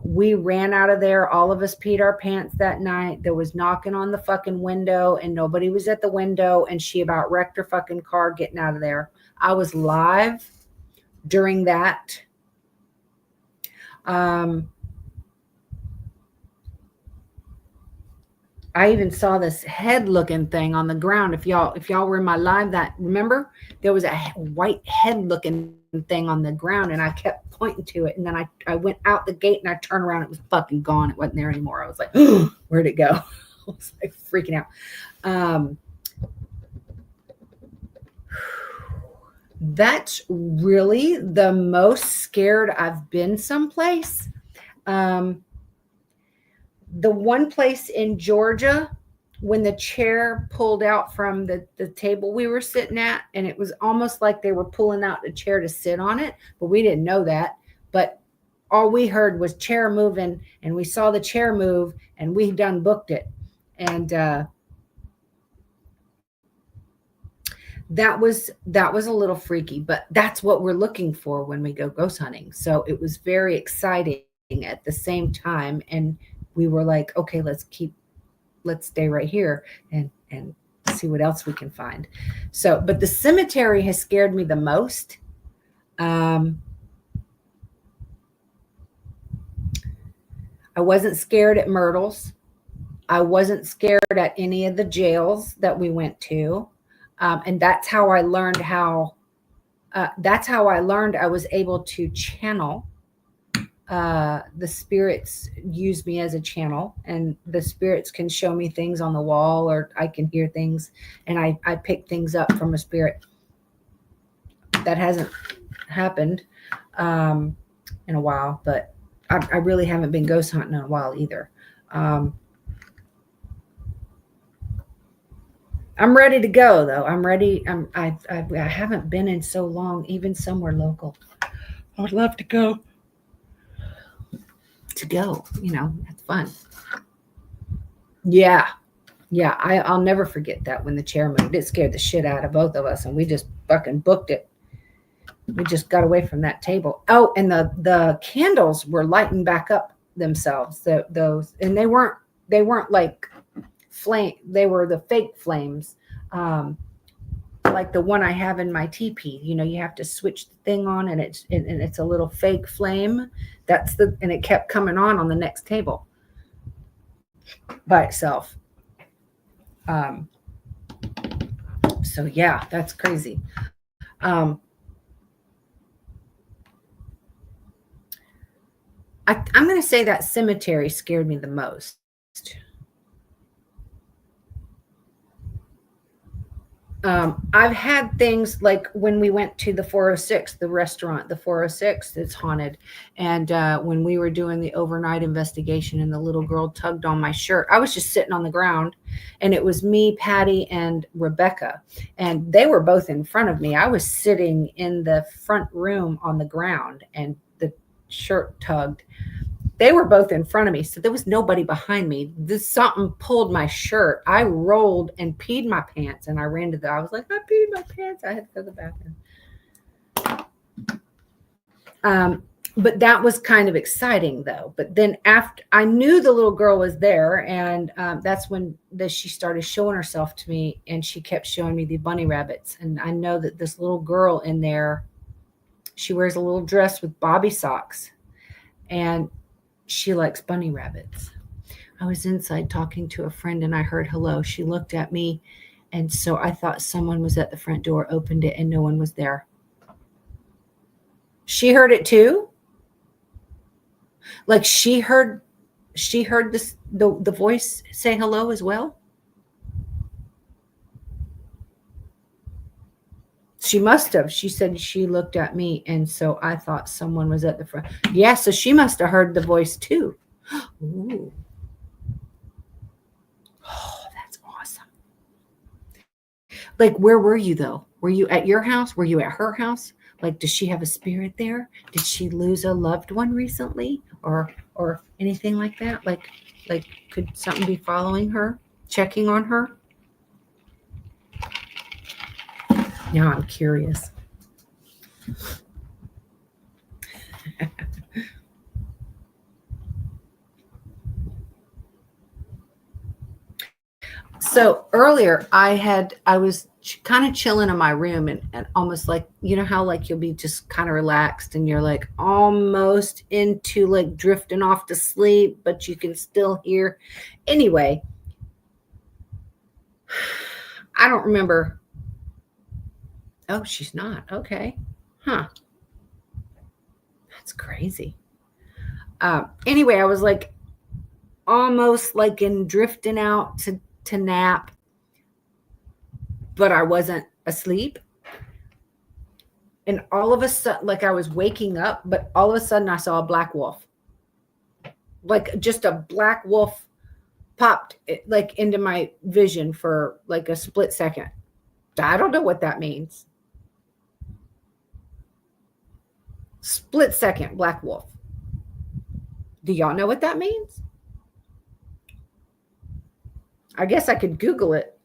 We ran out of there. All of us peed our pants that night. There was knocking on the fucking window and nobody was at the window. And she about wrecked her fucking car getting out of there. I was live during that. I even saw this head looking thing on the ground. If y'all were in my live, that remember there was a white head looking thing on the ground and I kept pointing to it. And then I went out the gate and I turned around. It was fucking gone. It wasn't there anymore. I was like, where'd it go? was like freaking out. Um, that's really the most scared I've been someplace. Um, the one place in Georgia, when the chair pulled out from the table we were sitting at, and it was almost like they were pulling out the chair to sit on it, but we didn't know that. But all we heard was chair moving, and we saw the chair move, and we done booked it. And that was a little freaky, but that's what we're looking for when we go ghost hunting. So it was very exciting at the same time, and we were like, okay, let's stay right here and see what else we can find. So, but the cemetery has scared me the most. um I wasn't scared at Myrtle's. I wasn't scared at any of the jails that we went to. And that's how I learned I was able to channel. The spirits use me as a channel, and the spirits can show me things on the wall, or I can hear things, and I pick things up from a spirit. That hasn't happened in a while, but I really haven't been ghost hunting in a while either. I'm ready to go though. I'm ready. I haven't been in so long, even somewhere local. I would love to go. It's fun. Yeah. Yeah. I'll never forget that when the chair moved. It scared the shit out of both of us, and we just fucking booked it. We just got away from that table. Oh, and the candles were lighting back up themselves. Those, and they weren't like flame. They were the fake flames. Like the one I have in my teepee. You have to switch the thing on, and it's a little fake flame. And it kept coming on the next table by itself. Um, so yeah, that's crazy. I'm going to say that cemetery scared me the most. I've had things like when we went to the 406, the restaurant, the 406 that's haunted. And when we were doing the overnight investigation and the little girl tugged on my shirt, I was just sitting on the ground, and it was me, Patty, and Rebecca. And they were both in front of me. I was sitting in the front room on the ground, and the shirt tugged. They were both in front of me, so there was nobody behind me. Something pulled my shirt. I rolled and peed my pants, and I ran to I was like, I peed my pants. I had to go to the bathroom. But that was kind of exciting, though. But then after I knew the little girl was there, and that's when she started showing herself to me, and she kept showing me the bunny rabbits. And I know that this little girl in there, she wears a little dress with bobby socks, and she likes bunny rabbits. I was inside talking to a friend, and I heard hello. She looked at me, and so I thought someone was at the front door, opened it, and no one was there. She heard it too? Like she heard this the voice say hello as well? She must have. She said she looked at me, and so I thought someone was at the front. Yeah, so she must have heard the voice too. Ooh. Oh, that's awesome. Like, where were you though? Were you at your house? Were you at her house? Like, does she have a spirit there? Did she lose a loved one recently, or anything like that? Like could something be following her, checking on her? Now I'm curious. So earlier I was kind of chilling in my room, and almost like, how like you'll be just kind of relaxed, and you're like almost into like drifting off to sleep, but you can still hear. Anyway, I don't remember. Oh, she's not. Okay. Huh. That's crazy. Anyway, I was like almost like in drifting out to nap, but I wasn't asleep. And all of a sudden, like I was waking up, but all of a sudden I saw a black wolf. Like just a black wolf popped like into my vision for like a split second. I don't know what that means. Split second, black wolf. Do y'all know what that means? I guess I could Google it.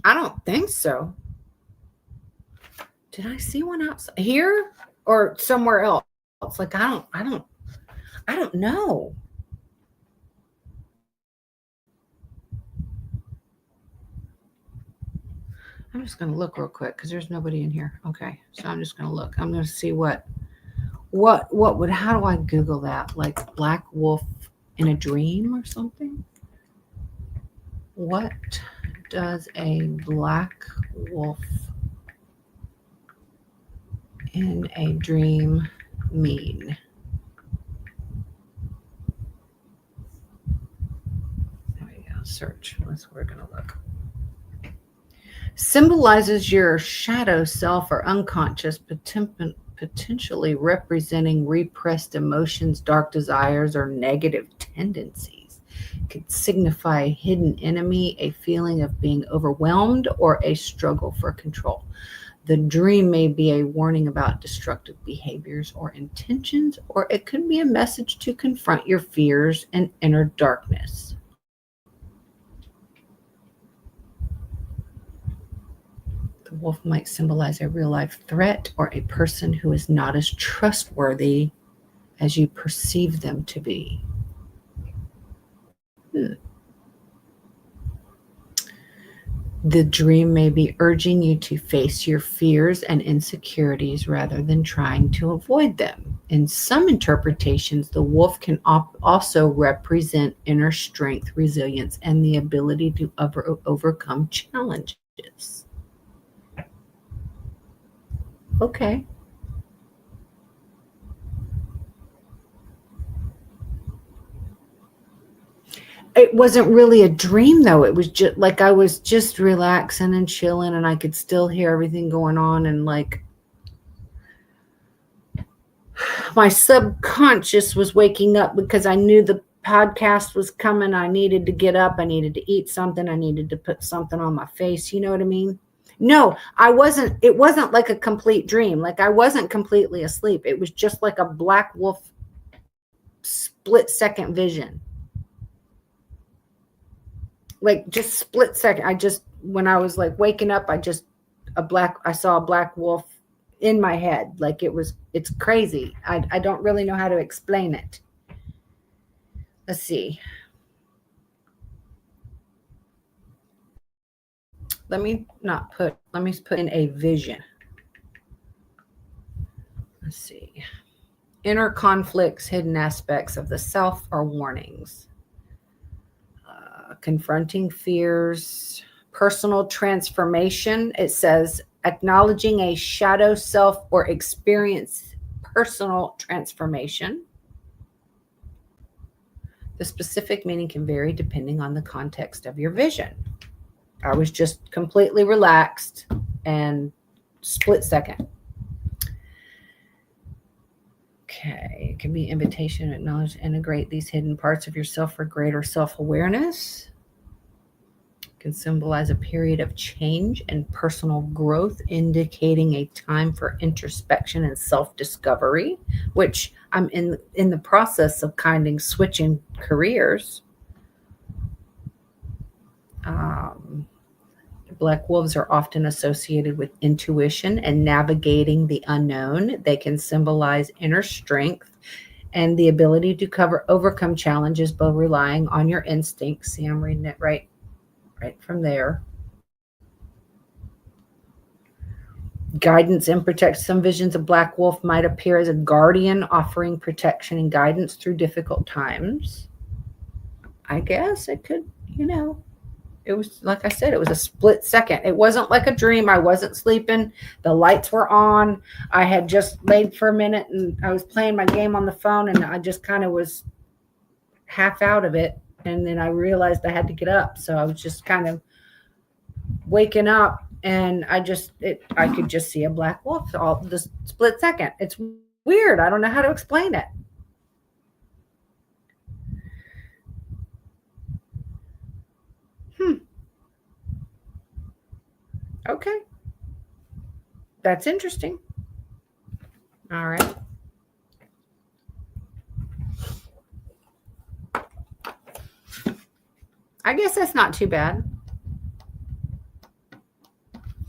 I don't think so. Did I see one outside here or somewhere else? Like I don't know. I'm just going to look real quick because there's nobody in here. Okay, so I'm just going to look. I'm going to see what would. How do I Google that? Like black wolf in a dream or something? What does a black wolf in a dream mean? There we go. Search. That's where we're going to look. Symbolizes your shadow self or unconscious, potentially representing repressed emotions, dark desires, or negative tendencies. It could signify a hidden enemy, a feeling of being overwhelmed, or a struggle for control. The dream may be a warning about destructive behaviors or intentions, or it could be a message to confront your fears and inner darkness. The wolf might symbolize a real-life threat or a person who is not as trustworthy as you perceive them to be. The dream may be urging you to face your fears and insecurities rather than trying to avoid them. In some interpretations, the wolf can also represent inner strength, resilience, and the ability to overcome challenges. Okay. It wasn't really a dream though. It was just like I was just relaxing and chilling and I could still hear everything going on, and like my subconscious was waking up because I knew the podcast was coming. I needed to get up. I needed to eat something. I needed to put something on my face. You know what I mean? No, it wasn't like a complete dream. Like I wasn't completely asleep. It was just like a black wolf split second vision. Like just split second. When I was like waking up, I saw a black wolf in my head. Like it's crazy. I don't really know how to explain it. Let's see. Let me put in a vision. Let's see. Inner conflicts, hidden aspects of the self, or warnings. Confronting fears, personal transformation. It says acknowledging a shadow self or experience personal transformation. The specific meaning can vary depending on the context of your vision. I was just completely relaxed and split second. Okay, it can be invitation to acknowledge and integrate these hidden parts of yourself for greater self-awareness. It can symbolize a period of change and personal growth, indicating a time for introspection and self-discovery, which I'm in the process of kind of switching careers. Black wolves are often associated with intuition and navigating the unknown. They can symbolize inner strength and the ability to overcome challenges by relying on your instincts. See, I'm reading it right from there. Guidance and protection. Some visions of Black Wolf might appear as a guardian offering protection and guidance through difficult times. I guess it could, it was like I said, it was a split second. It wasn't like a dream. I wasn't sleeping. The lights were on. I had just laid for a minute and I was playing my game on the phone and I just kind of was half out of it. And then I realized I had to get up. So I was just kind of waking up and I could just see a black wolf all this split second. It's weird. I don't know how to explain it. Okay. That's interesting. All right. I guess that's not too bad.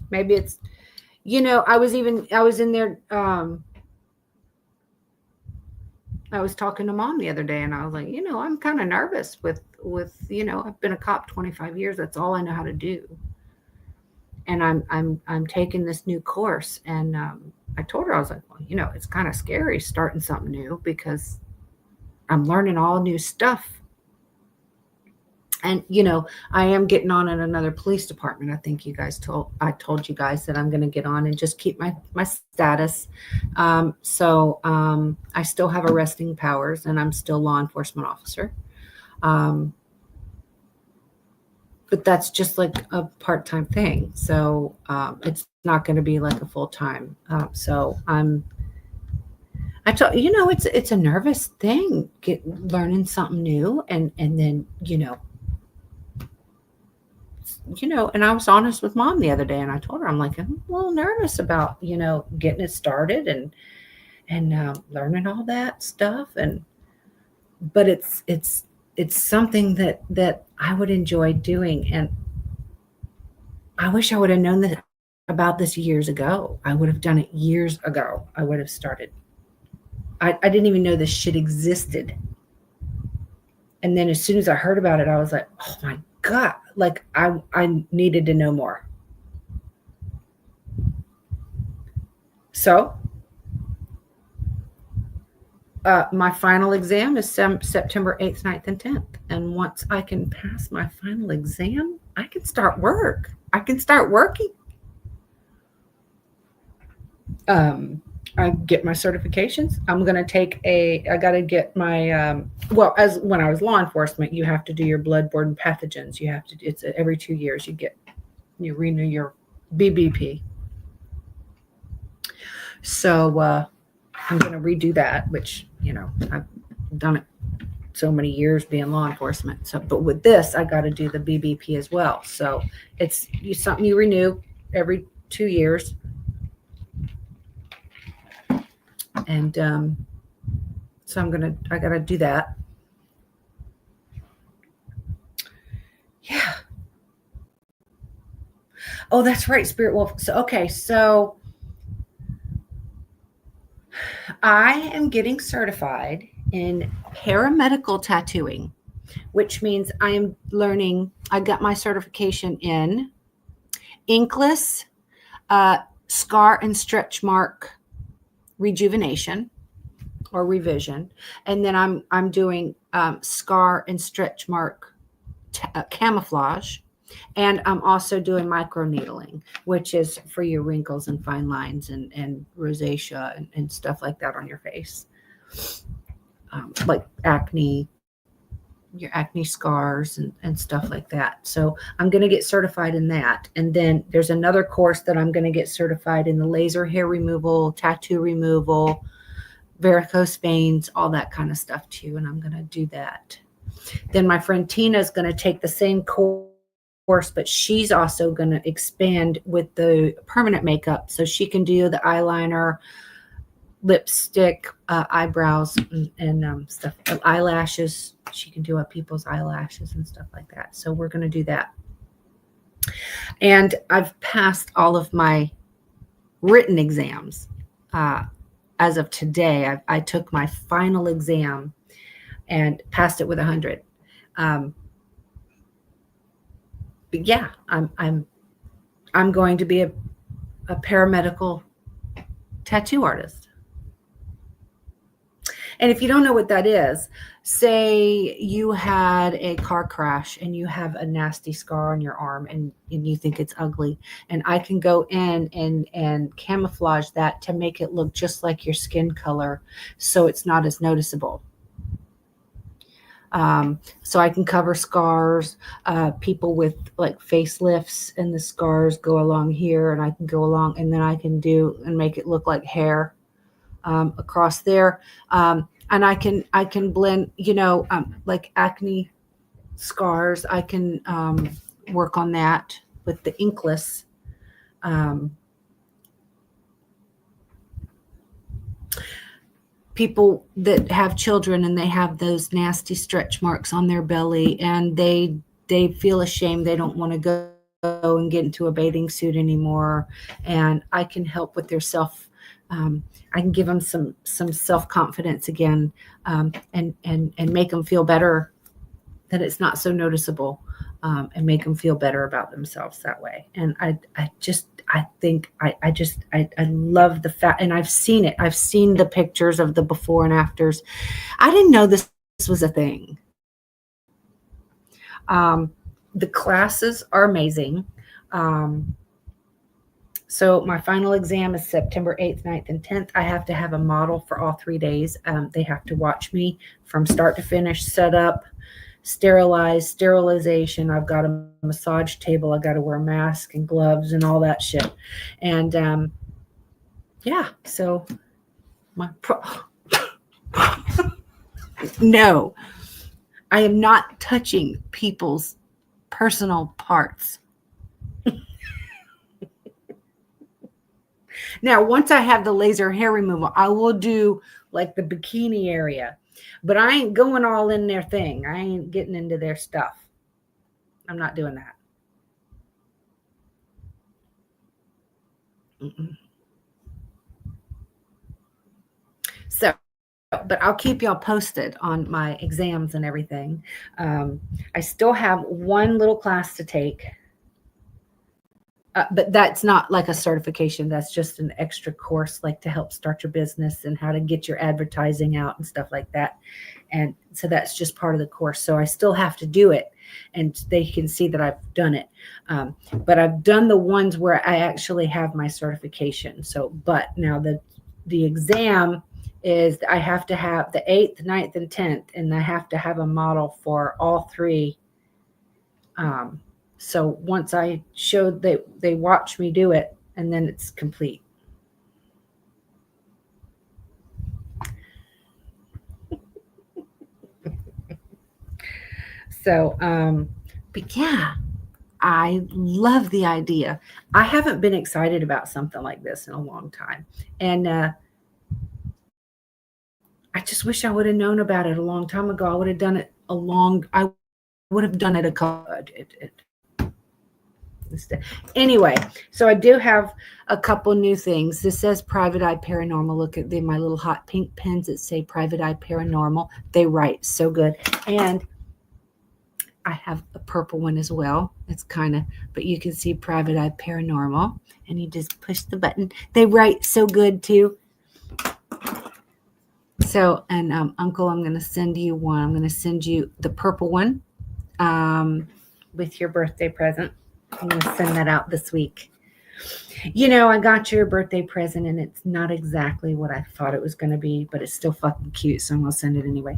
Maybe it's, I was in there. I was talking to Mom the other day and I was like, I'm kind of nervous with, I've been a cop 25 years. That's all I know how to do. And I'm taking this new course. And I told her, I was like, well, it's kind of scary starting something new because I'm learning all new stuff. And, I am getting on in another police department. I think I told you guys that I'm going to get on and just keep my status. So I still have arresting powers and I'm still law enforcement officer. But that's just like a part-time thing. So it's not going to be like a full-time. So it's a nervous thing, learning something new and then, and I was honest with Mom the other day and I told her, I'm like, I'm a little nervous about, getting it started and learning all that stuff. But it's something that I would enjoy doing. And I wish I would have known about this years ago. I would have done it years ago. I would have started. I didn't even know this shit existed. And then as soon as I heard about it, I was like, oh my God, like I needed to know more. So my final exam is September 8th, 9th, and 10th. And once I can pass my final exam, I can start work. I can start working. I get my certifications. I'm going to I got to get my, as when I was law enforcement, you have to do your bloodborne pathogens. It's every 2 years you renew your BBP. So I'm going to redo that, which, I've done it so many years being law enforcement. So, but with this, I got to do the BBP as well. So it's something you renew every 2 years. And so I got to do that. Yeah. Oh, that's right. Spirit Wolf. So, okay. So I am getting certified in paramedical tattooing, which means I am learning. I got my certification in inkless, scar and stretch mark rejuvenation or revision, and then I'm doing scar and stretch mark camouflage, and I'm also doing microneedling, which is for your wrinkles and fine lines and rosacea and stuff like that on your face, like acne, your acne scars and stuff like that. So I'm going to get certified in that. And then there's another course that I'm going to get certified in the laser hair removal, tattoo removal, varicose veins, all that kind of stuff too. And I'm going to do that. Then my friend Tina is going to take the same course, but she's also going to expand with the permanent makeup. So she can do the eyeliner, lipstick, eyebrows, and stuff, eyelashes. She can do up people's eyelashes and stuff like that. So we're going to do that. And I've passed all of my written exams. As of today, I took my final exam and passed it with 100. But yeah, I'm going to be a paramedical tattoo artist. And if you don't know what that is, say you had a car crash and you have a nasty scar on your arm and you think it's ugly, and I can go in and camouflage that to make it look just like your skin color so it's not as noticeable. So I can cover scars, people with like facelifts, and the scars go along here, and I can go along, and then I can do and make it look like hair across there. And I can blend, like acne scars. I can work on that with the inkless. People that have children and they have those nasty stretch marks on their belly, and they feel ashamed. They don't want to go and get into a bathing suit anymore. And I can help with their I can give them some self-confidence again, and make them feel better, that it's not so noticeable, and make them feel better about themselves that way. And I love the fact, and I've seen it. I've seen the pictures of the before and afters. I didn't know this was a thing. The classes are amazing. So my final exam is September 8th, 9th, and 10th. I have to have a model for all 3 days. They have to watch me from start to finish, set up, sterilization. I've got a massage table. I got to wear a mask and gloves and all that shit. And yeah, so no, I am not touching people's personal parts. Now, once I have the laser hair removal, I will do like the bikini area, but I ain't going all in their thing. I ain't getting into their stuff. I'm not doing that. Mm-mm. So, but I'll keep y'all posted on my exams and everything. I still have one little class to take. But that's not like a certification. That's just an extra course, like to help start your business and how to get your advertising out and stuff like that. And so that's just part of the course. So I still have to do it, and they can see that I've done it. But I've done the ones where I actually have my certification. So, but now the exam is I have to have the 8th, 9th, and 10th, and I have to have a model for all 3. So once I showed they watch me do it, and then it's complete. So, but yeah, I love the idea. I haven't been excited about something like this in a long time. And I just wish I would have known about it a long time ago. I would have done it I would have done it a couple. Anyway, so I do have a couple new things. This says Private Eye Paranormal. Look at my little hot pink pens that say Private Eye Paranormal. They write so good. And I have a purple one as well. It's but you can see Private Eye Paranormal, and you just push the button. They write so good too. So, and Uncle, I'm going to send you one. I'm going to send you the purple one with your birthday present. I'm going to send that out this week. I got your birthday present, and it's not exactly what I thought it was going to be, but it's still fucking cute, so I'm going to send it anyway.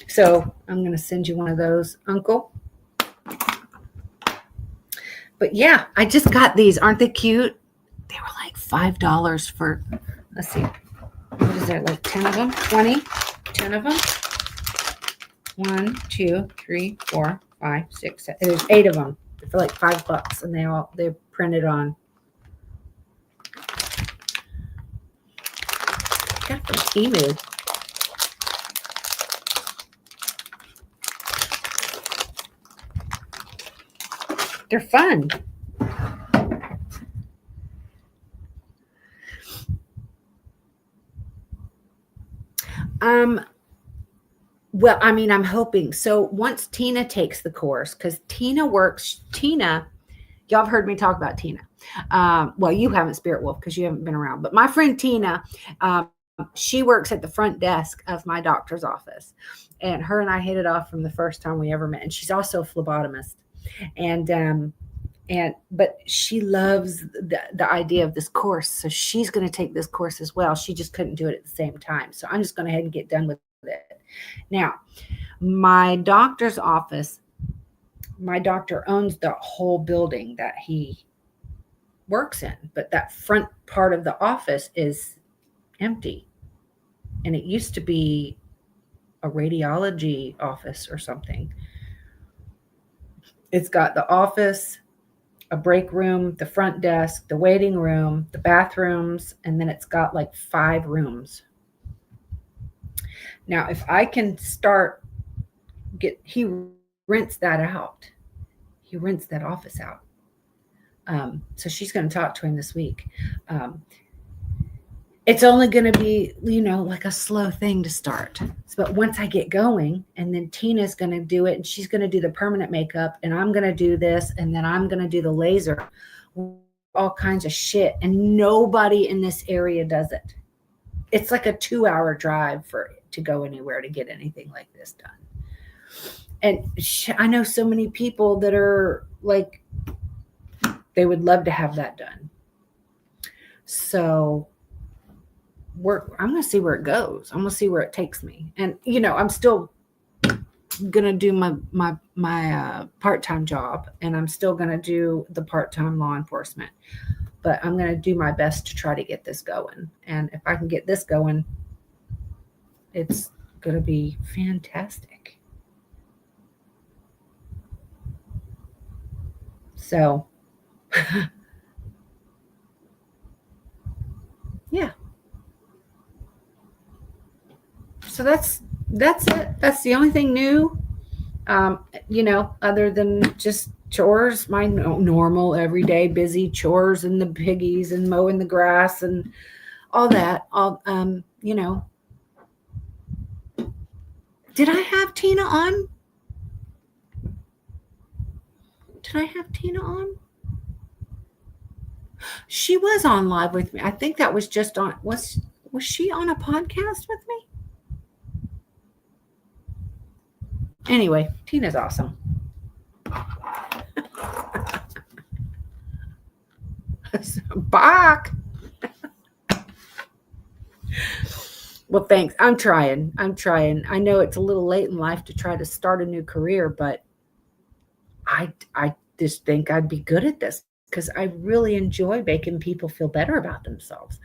So I'm going to send you one of those, Uncle. But yeah, I just got these. Aren't they cute? They were like $5 for, let's see, what is there, like 10 of them? 20? 10 of them? 1, 2, 3, 4, 5, 6, 7. There's 8 of them for like $5, and they're printed on. Got from Temu. They're fun. Well, I mean, I'm hoping. So once Tina takes the course, because Tina, Y'all have heard me talk about Tina. Well, you haven't, Spirit Wolf, because you haven't been around. But my friend Tina, she works at the front desk of my doctor's office. And her and I hit it off from the first time we ever met. And she's also a phlebotomist. And but she loves the idea of this course, so she's going to take this course as well. She just couldn't do it at the same time, so I'm just going to ahead and get done with it now. My doctor's office, my doctor owns the whole building that he works in, but that front part of the office is empty, and it used to be a radiology office or something. It's got the office, a break room, the front desk, the waiting room, the bathrooms, and then it's got like 5 rooms. Now, if I can start he rents that out. He rents that office out. So she's going to talk to him this week. It's only going to be, like a slow thing to start. But once I get going, and then Tina's going to do it, and she's going to do the permanent makeup, and I'm going to do this, and then I'm going to do the laser, all kinds of shit. And nobody in this area does it. It's like a 2-hour drive to go anywhere to get anything like this done. And I know so many people that are like, they would love to have that done. So I'm going to see where it goes. I'm going to see where it takes me. And, I'm still going to do my part-time job, and I'm still going to do the part-time law enforcement, but I'm going to do my best to try to get this going. And if I can get this going, it's going to be fantastic. So, yeah. So that's it. That's the only thing new. Other than just chores, my normal everyday busy chores and the piggies and mowing the grass and all that. Did I have Tina on? Did I have Tina on? She was on live with me. I think that was just on. Was she on a podcast with me? Anyway, Tina's awesome. Bach. Well, thanks. I'm trying. I know it's a little late in life to try to start a new career, but I just think I'd be good at this because I really enjoy making people feel better about themselves.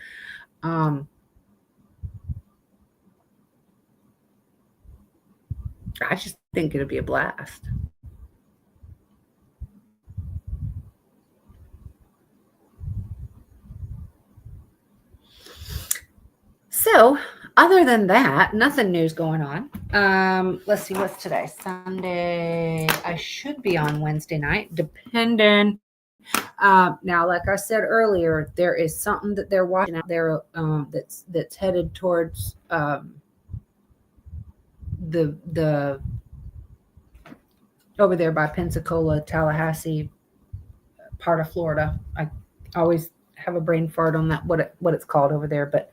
I just think it'll be a blast. So, other than that, nothing new's going on. Let's see, what's today? Sunday. I should be on Wednesday night, depending. Now, like I said earlier, there is something that they're watching out there that's headed towards the over there by Pensacola, Tallahassee, part of Florida. I always have a brain fart on that what it's called over there, but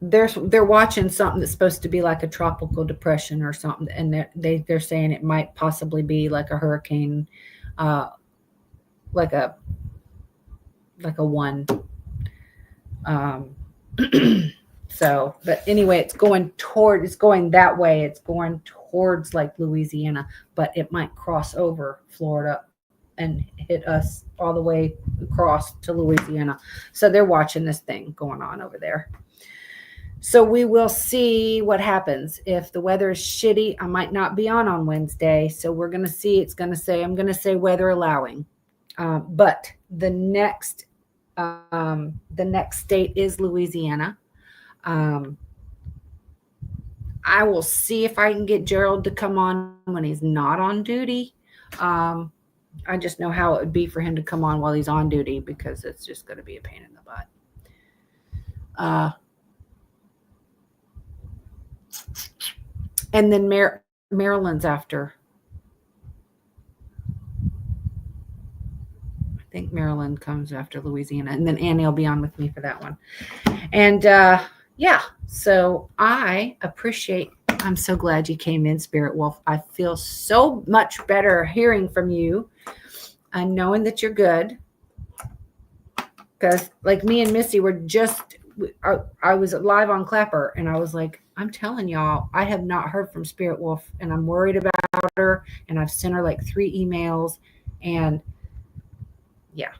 they're watching something that's supposed to be like a tropical depression or something, and they're saying it might possibly be like a hurricane, like a one. So, but anyway, it's going that way. It's going towards like Louisiana, but it might cross over Florida and hit us all the way across to Louisiana. So they're watching this thing going on over there. So we will see what happens. If the weather is shitty, I might not be on Wednesday. So we're going to see. I'm going to say weather allowing. But the next state is Louisiana. I will see if I can get Gerald to come on when he's not on duty. I just know how it would be for him to come on while he's on duty because it's just going to be a pain in the butt. And then Maryland's after think Maryland comes after Louisiana, and then Annie will be on with me for that one. And yeah, so I'm so glad you came in, Spirit Wolf. I feel so much better hearing from you and knowing that you're good. Because like me and Missy were I was live on Clapper, and I was like, I'm telling y'all, I have not heard from Spirit Wolf, and I'm worried about her, and I've sent her like 3 emails, and yeah.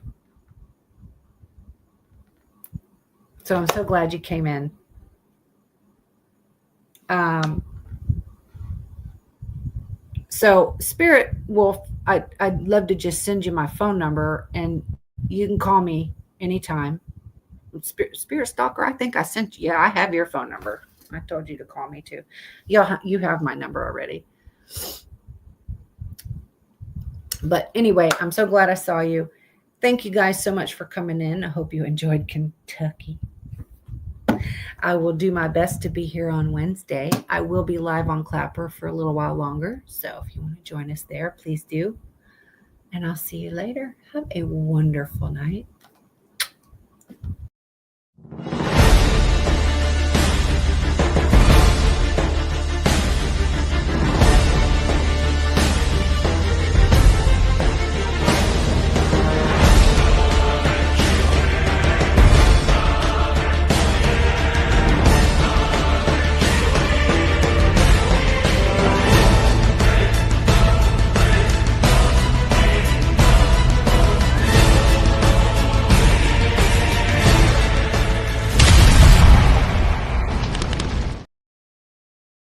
So I'm so glad you came in. So Spirit Wolf, I'd love to just send you my phone number, and you can call me anytime. Spirit Stalker, I think I sent you. Yeah, I have your phone number. I told you to call me too. You have my number already. But anyway, I'm so glad I saw you. Thank you guys so much for coming in. I hope you enjoyed Kentucky. I will do my best to be here on Wednesday. I will be live on Clapper for a little while longer. So if you want to join us there, please do. And I'll see you later. Have a wonderful night.